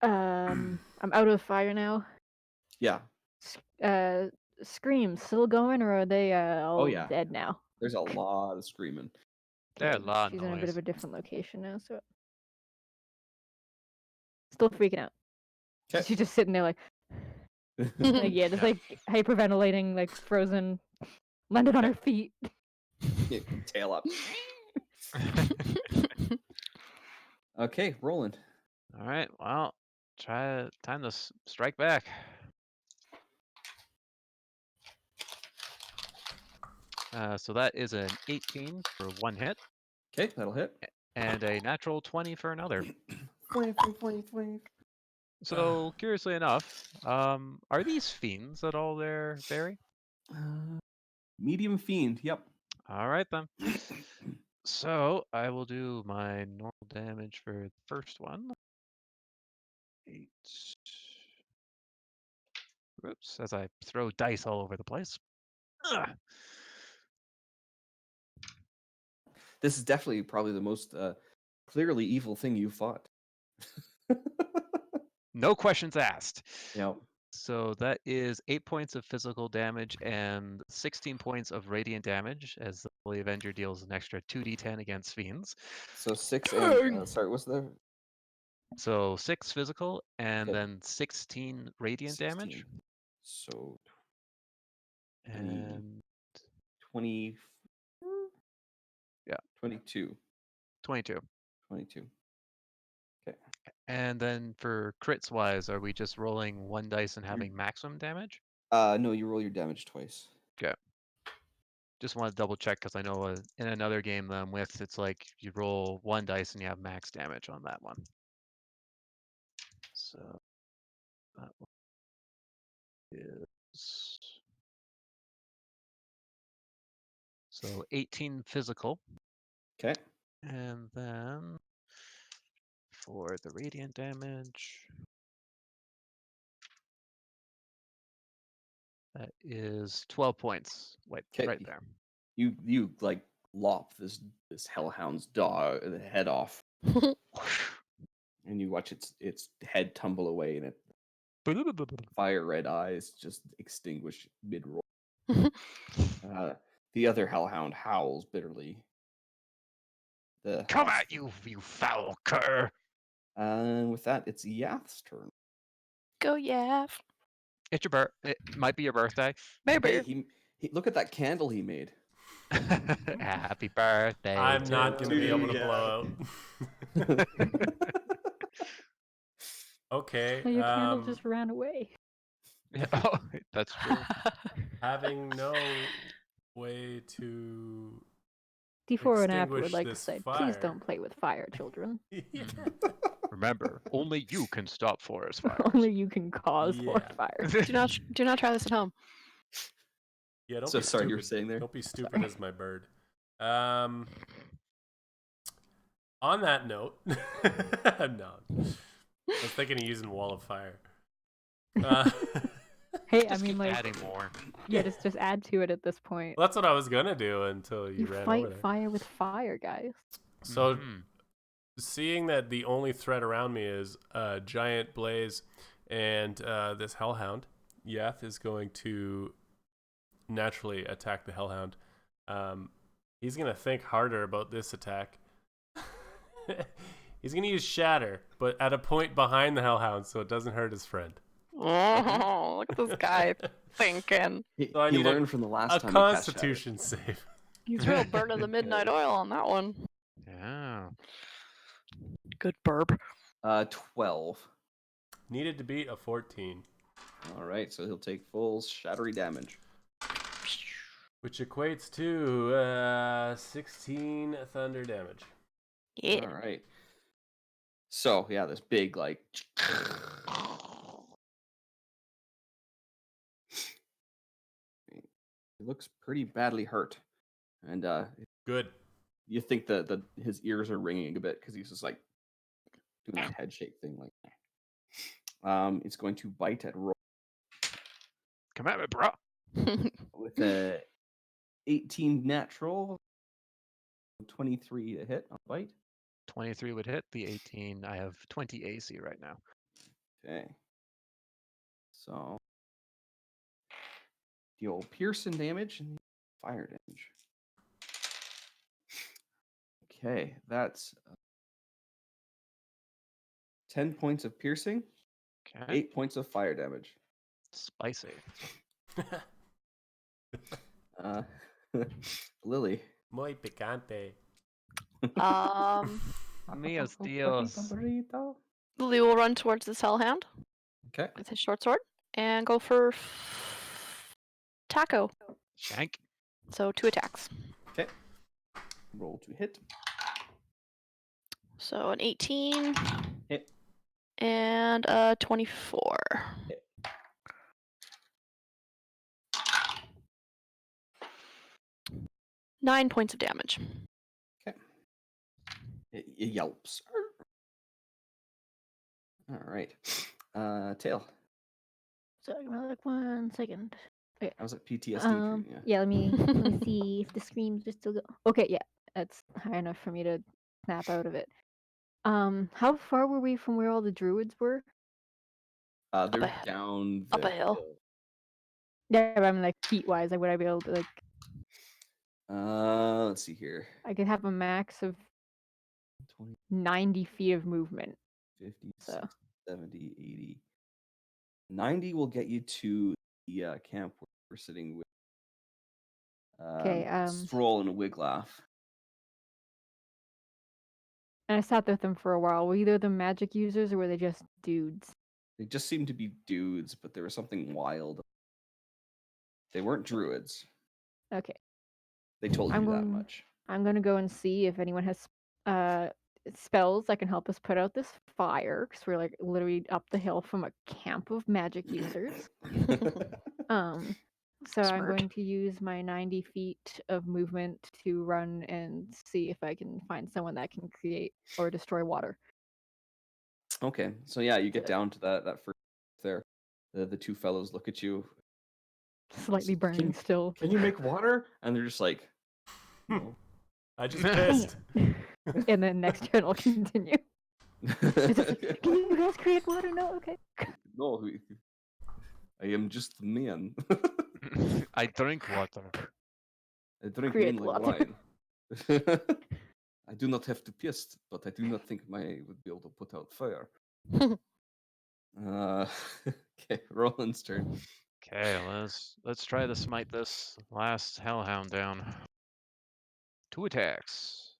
I'm out of the fire now. Yeah. Screams still going, or are they all yeah. dead now? There's a lot of screaming. There's a Okay, lot of she's in a bit noise. of a different location now, so still freaking out. Okay. She's just sitting there like yeah, just hyperventilating, frozen, landed on her feet. Tail up. Okay, Roland. All right. Well, time to strike back. So that is an 18 for 1 hit Okay, that'll hit. and a natural 20 for another. 20. So curiously enough, are these fiends at all there, Barry? Medium fiend. Yep. All right then. So I will do my normal damage for the first one. 8. Oops, as I throw dice all over the place. Ugh. This is definitely probably the most clearly evil thing you fought. No questions asked. Yep. So that is 8 points of physical damage and 16 points of radiant damage, as the Holy Avenger deals an extra 2d10 against fiends. So 6 and sorry, what's the So 6 physical and Okay. then 16 radiant damage. 16. So And 20. Yeah. 22. 22. 22. And then for crits wise, are we just rolling one dice and having maximum damage? No, you roll your damage twice. Just want to double check because I know in another game that I'm with, it's like you roll one dice and you have max damage on that one. So that one is so 18 physical, Okay. and then for the radiant damage, that is 12 points. Wait, 'Kay. right there. You like lop this hellhound's dog the head off, and you watch its head tumble away, and it fire red eyes just extinguish mid roll. The other hellhound howls bitterly. Come at you, you foul cur! And with that, it's Yath's turn. Go, yeah. It's your It might be your birthday. Maybe. Hey, he look at that candle he made. Happy birthday! I'm not going to be able to Yeah. blow out. Okay. So your candle just ran away. Oh, that's true. Having no way to D4 and after would extinguish like to this say, fire. please don't play with fire, children. Remember, only you can stop forest fires. Only you can cause forest Yeah. fires. Do not try this at home. Yeah, don't So be sorry, stupid. you were saying there? Don't be stupid as my bird. On that note, no, I was thinking of using Wall of Fire. Hey, I Just mean, keep like, adding more. yeah, just add to it at this point. Well, that's what I was gonna do until you You ran fight over there. fire with fire, guys. So, Mhm. seeing that the only threat around me is a giant blaze and this hellhound, Yath is going to naturally attack the hellhound. He's gonna think harder about this attack. He's gonna use Shatter, but at a point behind the hellhound, so it doesn't hurt his friend. Oh, look at this guy thinking. He, So I he need learned from the last A time he cast Shatter. Constitution save. He's real burn of the midnight oil on that one. Yeah. Good burp. 12. Needed to beat a 14, All right, so he'll take full shattery damage. which equates to 16 thunder damage. Yeah. All right. So yeah, this big like. He looks pretty badly hurt, and Good. you think that his ears are ringing a bit because he's just like doing that head shake thing like that. It's going to bite at Roy Come at me, bro. with a 18 natural, 23 to hit on bite. 23 would hit. The 18, I have 20 AC right now. Okay. So the old Pearson damage and fire damage. Okay, that's 10 points of piercing, Okay. 8 points of fire damage. Spicy. Lily. Muy picante. Míos Dios. Lily will run towards this hellhound Okay. with his short sword and go for taco. Shank. So 2 attacks. Okay. Roll to hit. So an 18 Hit. and a 24. Hit. Nine points of damage. Okay. It yelps. All right. Tail. So like 1 second. I was at PTSD. treatment, yeah. Yeah, let me see if the screams are still go. Okay, yeah, that's high enough for me to snap out of it. How far were we from where all the druids were? They're a- down up the a hill. Yeah, but I'm like feet wise. Like, would I be able to like? Let's see here. I could have a max of 20, 90 feet of movement. 50, So. 60, 70, 80. 90 will get you to the camp where we're sitting with Okay, Stroll and Wiglaf. and I sat with them for a while. Were either of them magic users or were they just dudes? They just seemed to be dudes, but there was something wild. They weren't druids. Okay. They told I'm you that going- much. I'm gonna go and see if anyone has spells that can help us put out this fire, because we're like literally up the hill from a camp of magic users. So I'm Smart. going to use my 90 feet of movement to run and see if I can find someone that can create or destroy water. Okay, so yeah, you get down to that first there. The two fellows look at you. Slightly Can- burning still. Can you make water? And they're just like, no. I just Dang pissed. And then next turn I'll continue. It's just like, can you guys create water? No, okay. No, I am just a man. I drink water. I drink Create mainly water. wine. I do not have to piss, but I do not think I would be able to put out fire. Okay, Roland's turn. Okay, let's try to smite this last hellhound down. 2 attacks.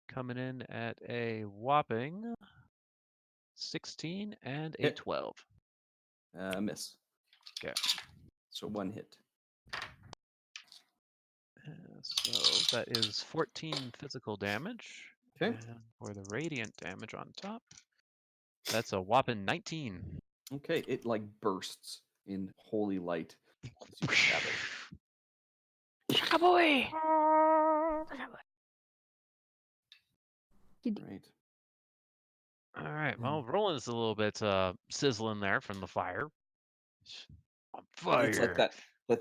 Coming in at a whopping 16 and a Hit. 12. Miss. Okay. So 1 hit. So that is 14 physical damage. Okay. And for the radiant damage on top, that's a whopping 19. Okay, it like bursts in holy light as you stab it. Shaka boy. Right. All right. Well, Roland's a little bit sizzling there from the fire. On fire. It's like that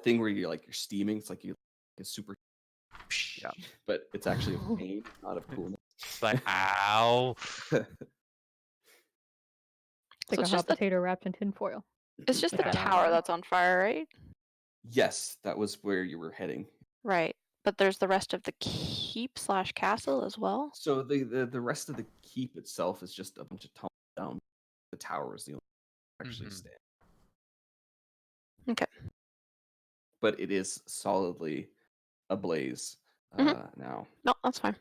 thing where you're steaming. It's like it's super. Yeah. But it's actually of pain, not of coolness. It's like, ow. It's like So a it's hot just the potato wrapped in tinfoil. it's just the Yeah. tower that's on fire, right? Yes, that was where you were heading. Right. But there's the rest of the keep / castle as well. So the rest of the keep itself is just a bunch of tumble down. The tower is the only thing actually Mhm. stand. Okay. But it is solidly ablaze now. No, that's fine.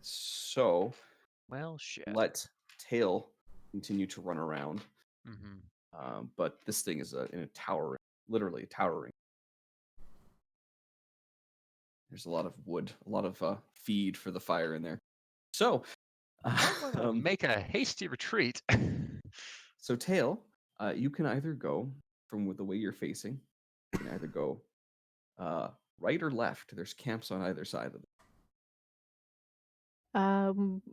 So Well, shit. let Tail continue to run around. Mm-hmm. But this thing is in a tower, literally towering. There's a lot of wood, a lot of feed for the fire in there. So, Make a hasty retreat. so Tail, you can either go from the way you're facing. You can either go right or left. There's camps on either side of it.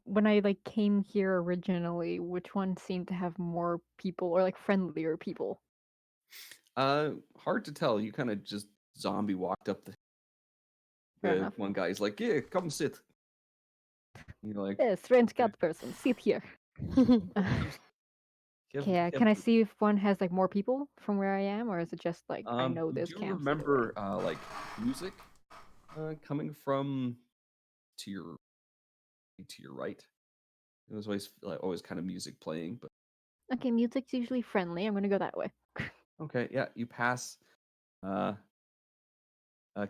When I came here originally, which one seemed to have more people or friendlier people? Hard to tell. You kind of just zombie walked up Fair the enough. one guy's like, yeah, come sit. And you're like, Yeah, strange cat person, sit here. Okay, can I see if one has more people from where I am, or is it just I know you this do camp? remember music coming from to your right. It was always kind of music playing, but Okay, music's usually friendly. I'm gonna go that way. okay, yeah, you pass a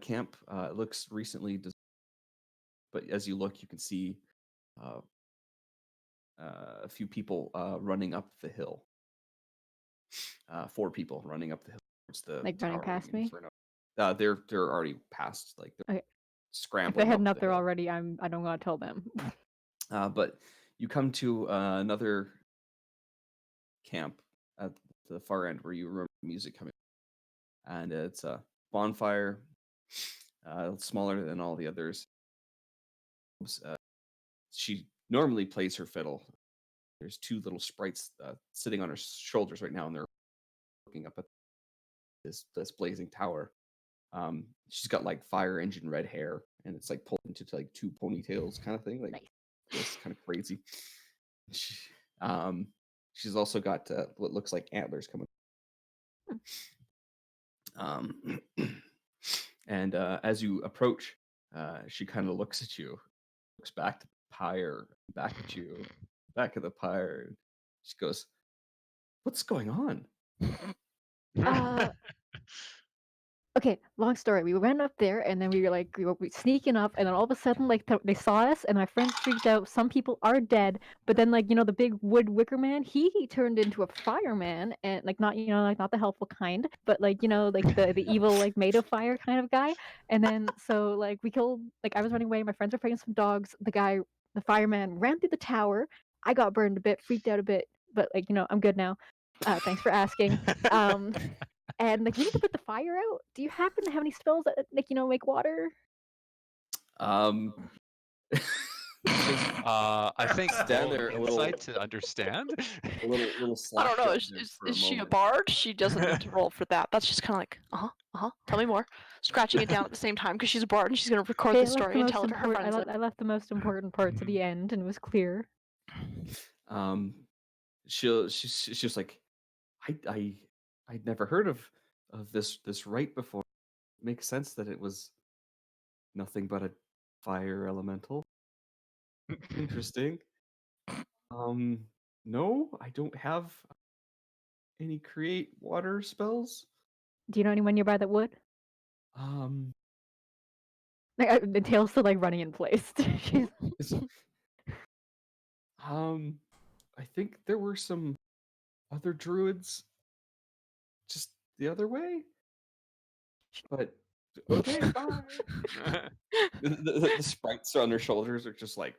camp. It looks recently but as you look, you can see a few people running up the hill. 4 people running up the hill towards the Running towering past me? inferno. They're already past. They're Okay. If scrambling. they're heading up the there hill. already, I don't want to tell them. But you come to another camp at the far end where you remember music coming, and it's a bonfire, smaller than all the others. She normally plays her fiddle. There's 2 little sprites sitting on her shoulders right now, and they're looking up at this blazing tower. She's got fire engine red hair, and it's pulled into 2 ponytails kind of thing. Nice. It's kind of crazy. She's also got what looks like antlers coming. And as you approach, she kind of looks at you, looks back to the pyre, back at you, back at the pyre. And she goes, "What's going on?" Okay, long story. We went up there, and then we were sneaking up, and then all of a sudden, like they saw us, and my friends freaked out. Some people are dead, but then like the big wood wicker man, he turned into a fireman, and like not like not the helpful kind, but like like the evil like made of fire kind of guy. And then so like we killed I was running away. My friends were fighting some dogs. The fireman ran through the tower. I got burned a bit, freaked out a bit, but like I'm good now. Thanks for asking. And like we need to put the fire out. Do you happen to have any spells that make water? Um, I think Stand roll there an a little- insight to understand. a little I slack. don't know. Is she a bard? She doesn't need to roll for that. That's just kind of like, tell me more. Scratching it down at the same time because she's a bard and she's gonna record the story and tell it to her friends. I left the most important part to the end, and it was clear. She's just like, I'd never heard of this rite before. It makes sense that it was nothing but a fire elemental. Interesting. No, I don't have any create water spells. Do you know anyone nearby that would? The tail's still like running in place. She's I think there were some other druids just the other way. But okay, bye. The sprites on their shoulders are just like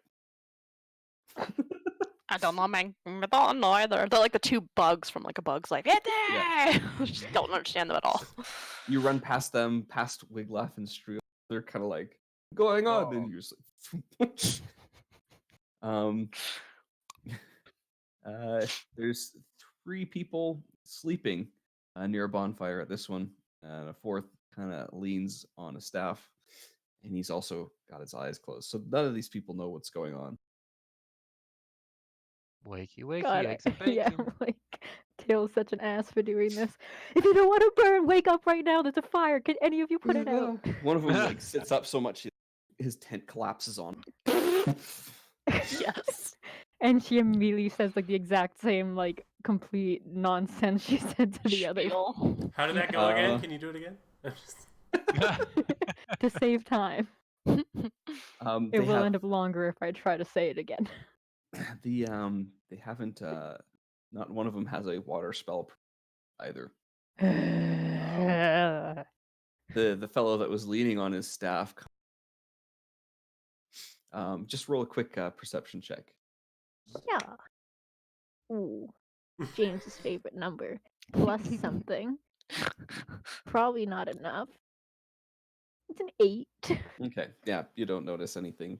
I don't know, man. I don't know either. They're like the two bugs from like a Bug's Life. Yeah. I just don't understand them at all. you run past them, past Wiglaf and Streel. They're kind of like going on, and you're just like, there's 3 people sleeping near a bonfire at this one, and a 4th kind of leans on a staff, and he's also got his eyes closed. So none of these people know what's going on. Wakey, wakey, God, eggs and yeah, bacon. like Tail's such an ass for doing this. If you don't want to burn, wake up right now. There's a fire. Can any of you put it out? One of them like sits up so much his tent collapses on him. Yes. And she immediately says like the exact same like complete nonsense she said to the others Spiel. How did that go again? Can you do it again? to save time. They It will end up longer if I try to say it again. they haven't not one of them has a water spell either. The fellow that was leaning on his staff, just roll a quick perception check. Yeah. Ooh. James's favorite number. Plus something. Probably not enough. It's an 8. Okay, yeah, you don't notice anything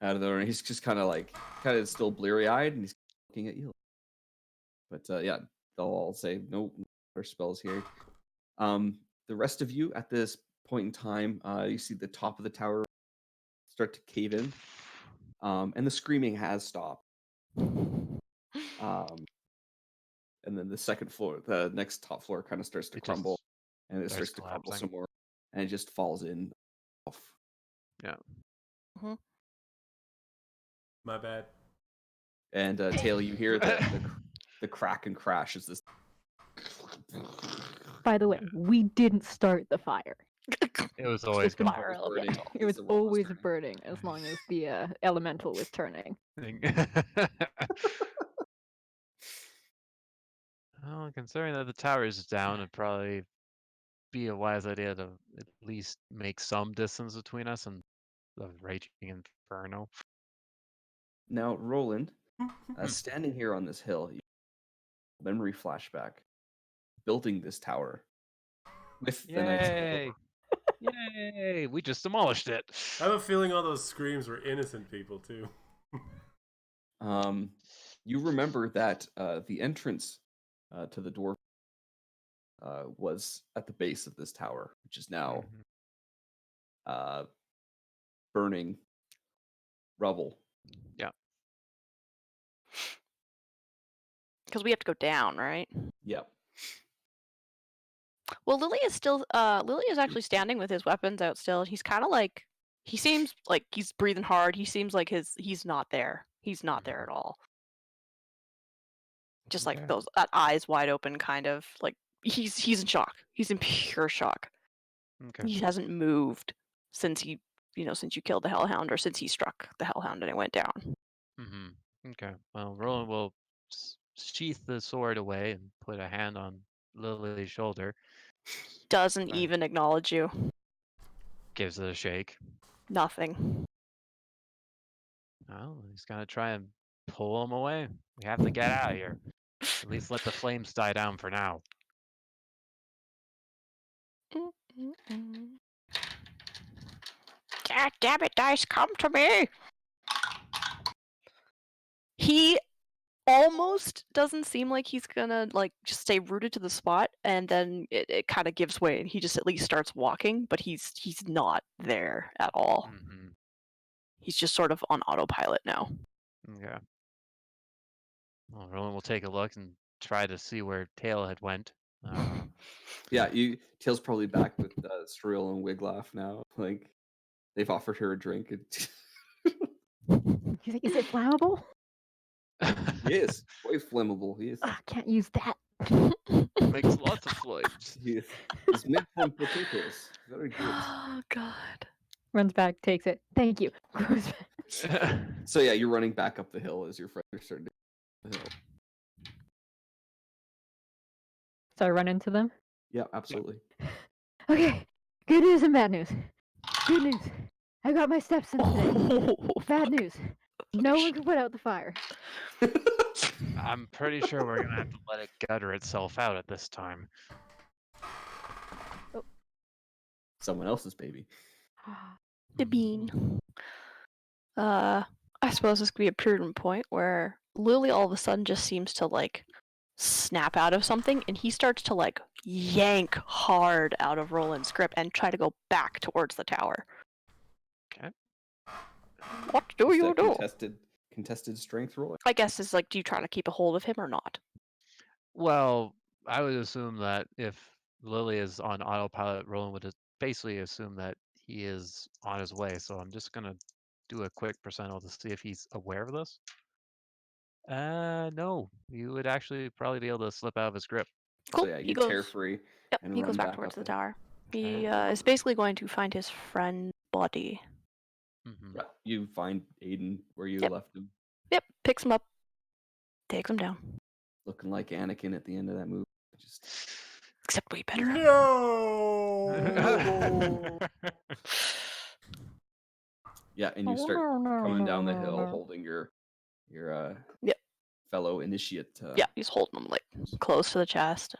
out of the ordinary. He's just kind of still bleary-eyed, and he's looking at you. But yeah, they'll all say no water spells here. The rest of you at this point in time, you see the top of the tower start to cave in, and the screaming has stopped. And then the second floor, the next top floor, kind of starts to crumble, and it starts to crumble some more, and it just falls in off. Yeah. My bad. And Tail, you hear the crack and crash as this. By the way, we didn't start the fire. It was always been going fire to element. It was always burning as long as the elemental was turning. Well, considering that the tower is down, it'd probably be a wise idea to at least make some distance between us and the raging inferno. Now, Roland, standing here on this hill, memory flashback, building this tower with the Knights of the Yay! Yay! We just demolished it. I have a feeling all those screams were innocent people too. You remember that the entrance to the dwarf was at the base of this tower, which is now burning rubble. Yeah. Because we have to go down, right? Yep. Well, Lily is still. Lily is actually standing with his weapons out still. He's kind of like. He seems like he's breathing hard. He seems like he's not there. He's not there at all. Just like those eyes wide open, kind of like he's in shock. He's in pure shock. Okay. He hasn't moved since since you killed the Hellhound or since he struck the Hellhound and it went down. Mm-hmm. Okay. Well, Roland will sheath the sword away and put a hand on Lily's shoulder. Doesn't Right. even acknowledge you. Gives it a shake. Nothing. Well, he's gonna try and pull him away. We have to get out of here. At least let the flames die down for now. Damn it, dice, come to me! He almost doesn't seem like he's gonna just stay rooted to the spot, and then it kind of gives way, and he just at least starts walking, but he's not there at all. Mm-hmm. He's just sort of on autopilot now. Okay. Well, Roland will take a look and try to see where Tail had went. Yeah, Tail's probably back with Strill and Wiglaf now. Like, they've offered her a drink. He's like, is it flammable? He is quite flammable. He is. I can't use that. Makes lots of flames. He's made from potatoes. Very good. Oh God. Runs back, takes it. Thank you. Goes back. So yeah, you're running back up the hill as your friends are starting to the hill. So I run into them. Yeah, absolutely. Okay, good news and bad news. Good news. I got my steps in today. Bad news. No one can put out the fire. I'm pretty sure we're gonna have to let it gutter itself out at this time. Someone else's baby. The bean. I suppose this could be a prudent point where Lily all of a sudden just seems to snap out of something, and he starts to yank hard out of Roland's grip and try to go back towards the tower. Okay. What do you do? Contested strength roll. I guess it's do you try to keep a hold of him or not? Well, I would assume that if Lily is on autopilot, Roland would basically assume that he is on his way. So I'm just gonna do a quick percentile to see if he's aware of this. No, you would actually probably be able to slip out of his grip. Cool. So yeah, he you goes. tear free. Yep. and He goes run back back towards up the it. tower. He Okay. is basically going to find his friend's body. Mm-hmm. Yeah, you find Aiden where you Yep. left him, Yep. Picks him up. Takes him down. looking like Anakin at the end of that movie. Just Except way better. No. yeah, and you start coming down the hill holding your Yep. fellow initiate. Yeah, he's holding him close to the chest.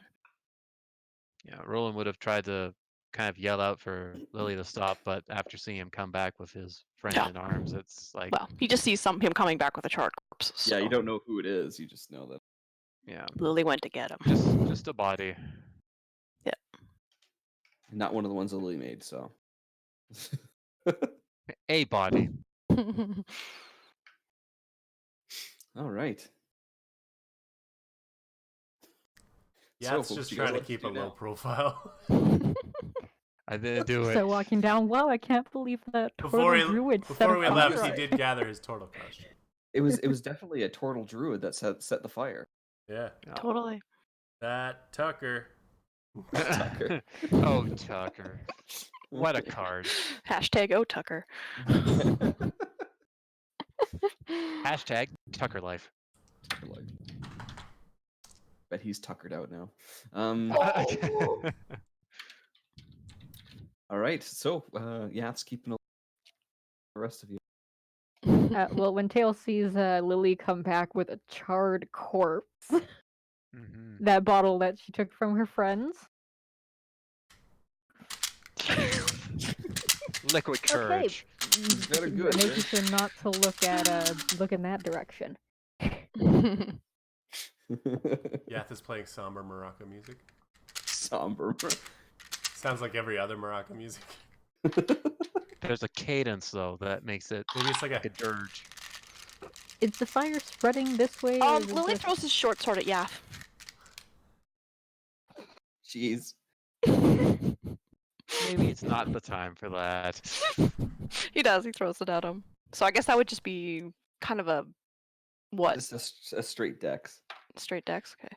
Yeah, Roland would have tried to kind of yell out for Lily to stop, but after seeing him come back with his friend Yeah. in arms, it's like, Well, he just sees him coming back with a charred corpse. Yeah, you so don't know who it is. You just know that. yeah, Lily went to get him. just a body. Not one of the ones that Lily made. So. A body. All right. Yeah, So, it's just you guys trying to what keep do a low now? profile. I didn't do it. So walking down, wow, I can't believe that Before turtle druid set before a we fire. left, he did gather his turtle costume. It was definitely a turtle druid that set the fire. Yeah, Totally. that Tucker. Tucker. Oh, Tucker. What a card. Hashtag O Tucker. Hashtag Tucker life. Bet he's tuckered out now. All right. So Yath's keeping the rest of you. Well, when Tail sees Lily come back with a charred corpse, Mhm. that bottle that she took from her friends. Liquid courage. Very good. Making sure not to look in that direction. Yath is playing somber maraca music. Somber. Sounds like every other maraca music. There's a cadence though that makes it Maybe it's like like a a dirge. Is the fire spreading this way? Or is it Lily just- throws his short sword at Yath. Jeez. Maybe it's not the time for that. He does. He throws it at him. So I guess that would just be kind of a what? Just a straight dex. Straight dex. Okay.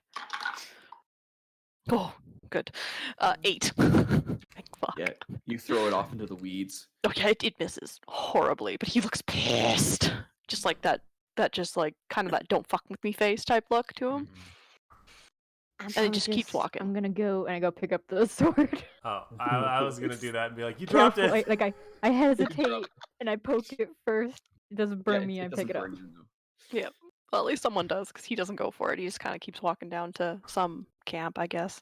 Oh, good. 8. Like, fuck. Yeah, you throw it off into the weeds. Okay, it misses horribly, but he looks pissed. Just like that just like kind of that don't fuck with me face type look to him. Mhm. And he just keeps walking. I'm gonna go and I go pick up the sword. Oh, I was gonna do that and be like, you dropped Careful, it. I hesitate and I poke it first. It doesn't burn me. I doesn't pick it up. burn you, no. Well, at least someone does, because he doesn't go for it. He just kind of keeps walking down to some camp, I guess.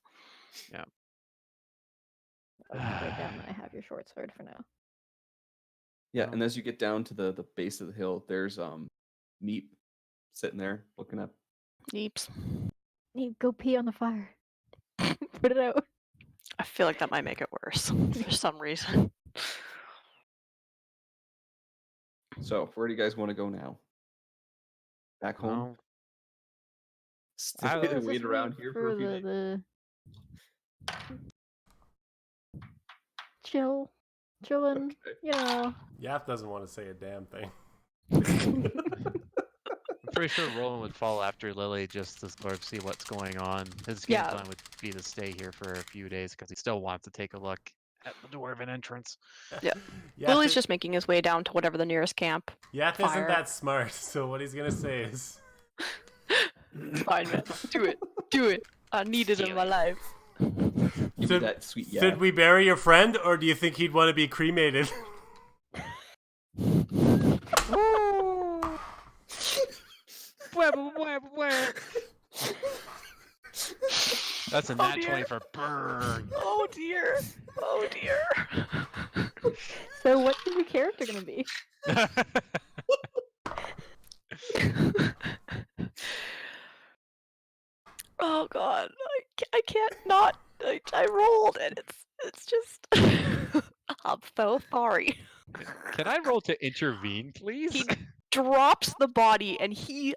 I'll write down that I have your short sword for now. Yeah, and as you get down to the base of the hill, there's Neep sitting there looking up. Neeps. Need go pee on the fire. Put it out. I feel like that might make it worse for some reason. So, where do you guys want to go now? Back home? Well, Stay I and was wait Let's around wait here for a few days. the chillin', Okay. you know. Yap doesn't want to say a damn thing. I'm pretty sure Roland would follow after Lily just to sort of see what's going on. His game Yeah. plan would be to stay here for a few days because he still wants to take a look at the dwarven entrance. Yeah. Yap Lily's i- just making his way down to whatever the nearest camp. Yap fire. isn't that smart, so what he's gonna say is, Fine, man. Do it. Do it. I need it in my life. Give me Should- that sweet yeah. should we bury your friend, or do you think he'd want to be cremated? That's a Oh, nat dear. 20 for burn. Oh dear. Oh dear. So what's the new character gonna be? Oh god. I can't not. I rolled and it's just. I'm so sorry. Can I roll to intervene, please? He drops the body and he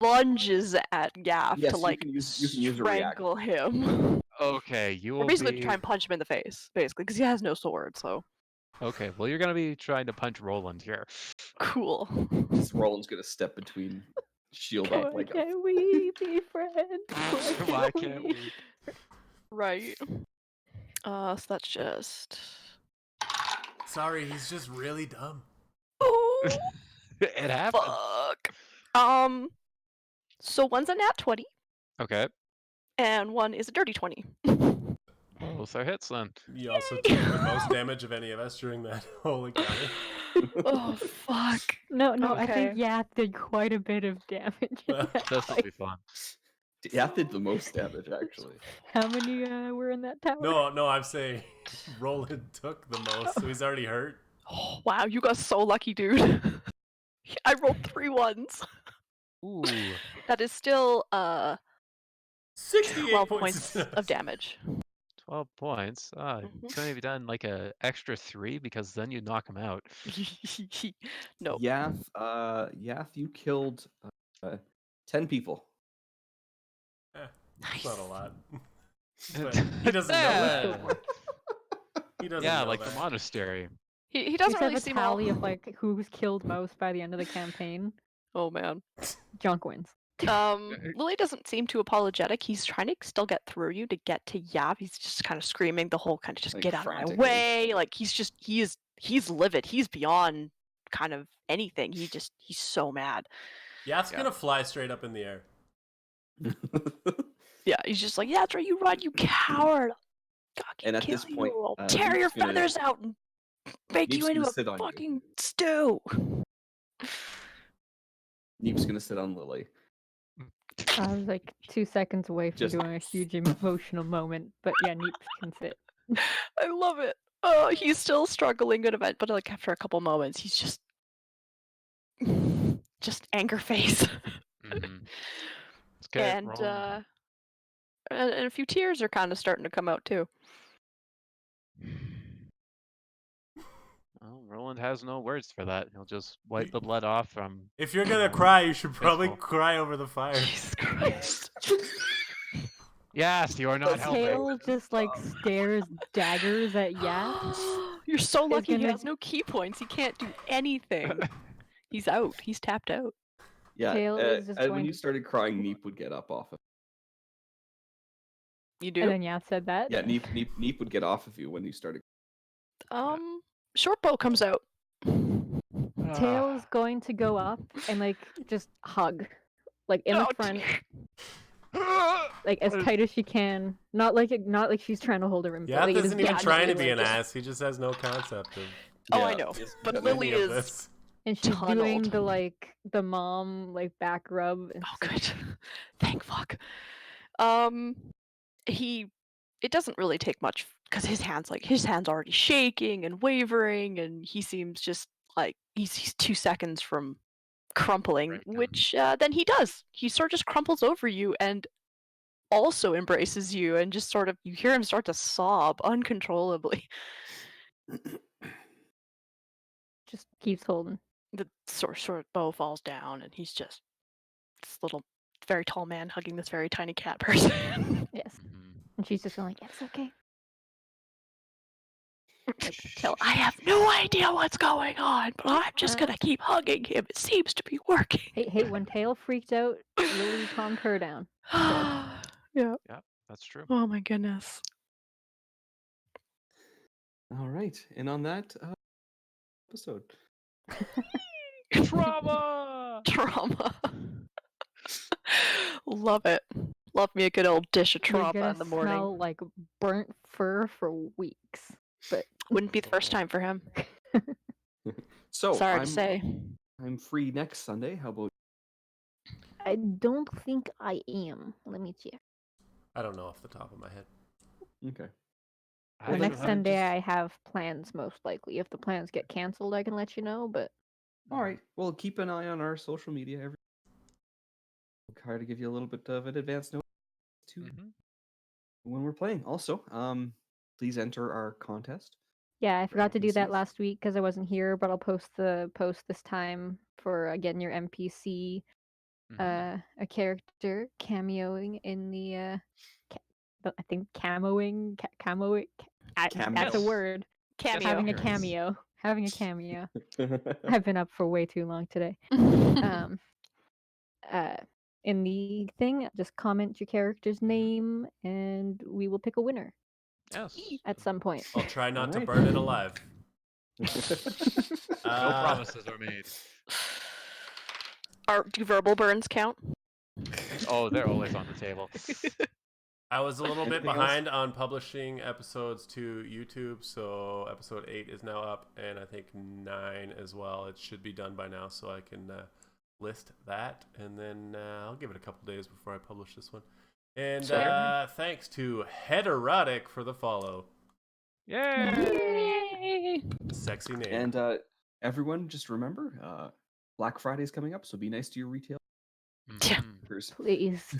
lunges at Gaff Yes, to you like can use a reaction. strangle him. Okay, you Or will basically be... try and punch him in the face, basically, because he has no sword. So Okay, well, you're going to be trying to punch Roland here. cool. Roland's gonna step between, shield Why up like a. can't we be friends? Why can't we? Right. So that's just. Sorry, he's just really dumb. Oh, It happened. fuck. So one's a nat 20 Okay. and one is a dirty 20. Both are hits then. You also took the most damage of any of us during that whole encounter. Oh fuck. No, I Okay. think Yap did quite a bit of damage. in that This will fight. be fun. Yeah, did the most damage actually. How many were in that tower? No, I'm saying Roland took the most, so he's already hurt. Oh, wow, you got so lucky, dude. I rolled 3 ones. Ooh. That is still 68 12 points points of damage. 12 points. Mhm. Couldn't have done like a extra 3 because then you'd knock him out. No. Yath, you killed 10 people. That's not a Nice. lot. But he doesn't know Yeah. that. He doesn't Yeah, know like that. the monastery. He We doesn't should really have a seem all... tally of like who's killed most by the end of the campaign. Oh man. Junk wins. Lily doesn't seem too apologetic. He's trying to still get through you to get to Yav. He's just kind of screaming the whole kind of just Like, get out of my frantically. way. Like he's livid. He's beyond kind of anything. He's so mad. Yath's Yeah. gonna fly straight up in the air. Yeah, he's just like, yeah, that's right, you run, you coward. God, And at this point, I'll tear your Neep's gonna- feathers out and make you Neep's into gonna a sit on you. fucking stew. Neep's gonna sit on Lily. I was like 2 seconds away from Just- doing a huge emotional moment, but yeah, Neep can sit. I love it. He's still struggling at event, but like after a couple moments, he's just anger face. Mhm. Okay, and Roland. and a few tears are kind of starting to come out too. Well, Roland has no words for that. He'll just wipe the blood off from. If you're gonna cry, you should probably Faithful. cry over the fire. Jesus Christ. Yes, you are not helping. Tail just like stares daggers at Yap. You're so lucky he gonna- has no key points. He can't do anything. He's out. He's tapped out. Yeah, Tail is just and going when you to- started crying, Neep would get up off it. You do? And then Yath said that. Yeah, Neep would get off of you when you started. Shortbow comes out. Tail's going to go up and like just hug, like in the front, like as tight as she can. Not like she's trying to hold her in. Yath like, it isn't is even yeah, trying to no, be an yeah. ass. He just has no concept of Oh, Yeah, I know. yes, But yeah, Lily any of is. this. And she's doing tunneled. the like the mom like back rub. And Oh, she's like, good. Thank fuck. It doesn't really take much because his hand's already shaking and wavering, and he seems just like he's 2 seconds from crumpling, Breakdown. which then he does. He sort of just crumples over you and also embraces you, and just sort of you hear him start to sob uncontrollably. just keeps holding. The sort of bow falls down, and he's just this little, very tall man hugging this very tiny cat person. Yes. Mhm. And she's just going like, "It's okay." Till I have no idea what's going on, but I'm just gonna keep hugging him. It seems to be working. Hey, when Tail freaked out, Lily calmed her down. Yeah. That's true. Oh my goodness. All right, and on that episode, Trauma. Trauma. Love it. Love me a good old dish of You're trauma gonna in the morning. smell like burnt fur for weeks. But Wouldn't be the first time for him. so Sorry I'm to say. I'm free next Sunday. How about I don't think I am. Let me check. I don't know off the top of my head. okay? I For Well, think next then Sunday, just- I have plans most likely. If the plans get canceled, I can let you know. But All right. Well, keep an eye on our social media. We'll try to give you a little bit of an advance notice to Mhm. when we're playing. Also, please enter our contest. yeah, I forgot to do that NPCs? last week because I wasn't here. But I'll post the post this time for getting your NPC Mhm. a character cameoing in the I think camoing that's a Cameo. word. Cameo. Having a appearance. cameo. Having a cameo. I've been up for way too long today. In the thing, just comment your character's name and we will pick a winner Yes. at some point. I'll try not to Alright. burn it alive. No promises are made. Do verbal burns count? Oh, they're always on the table. I was a little bit Anything else? behind on publishing episodes to YouTube, so episode 8 is now up, and I think 9 as well. It should be done by now, so I can list that, and then I'll give it a couple days before I publish this one. And Sure. thanks to Heterotic for the follow. Yay! Sexy name. And everyone, just remember, Black Friday is coming up, so be nice to your retail Yeah. Mhm. workers. Please.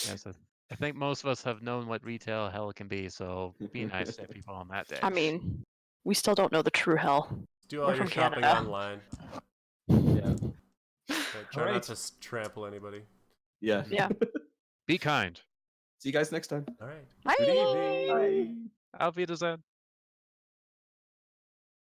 Yes, I think most of us have known what retail hell can be, so be nice to people on that day. I mean, we still don't know the true hell. Do all we're your from shopping Canada. online. Yeah. Try Alright. not to trample anybody. Yeah. Yeah. Be kind. See you guys next time. All right. Bye. Good evening. Auf Wiedersehen.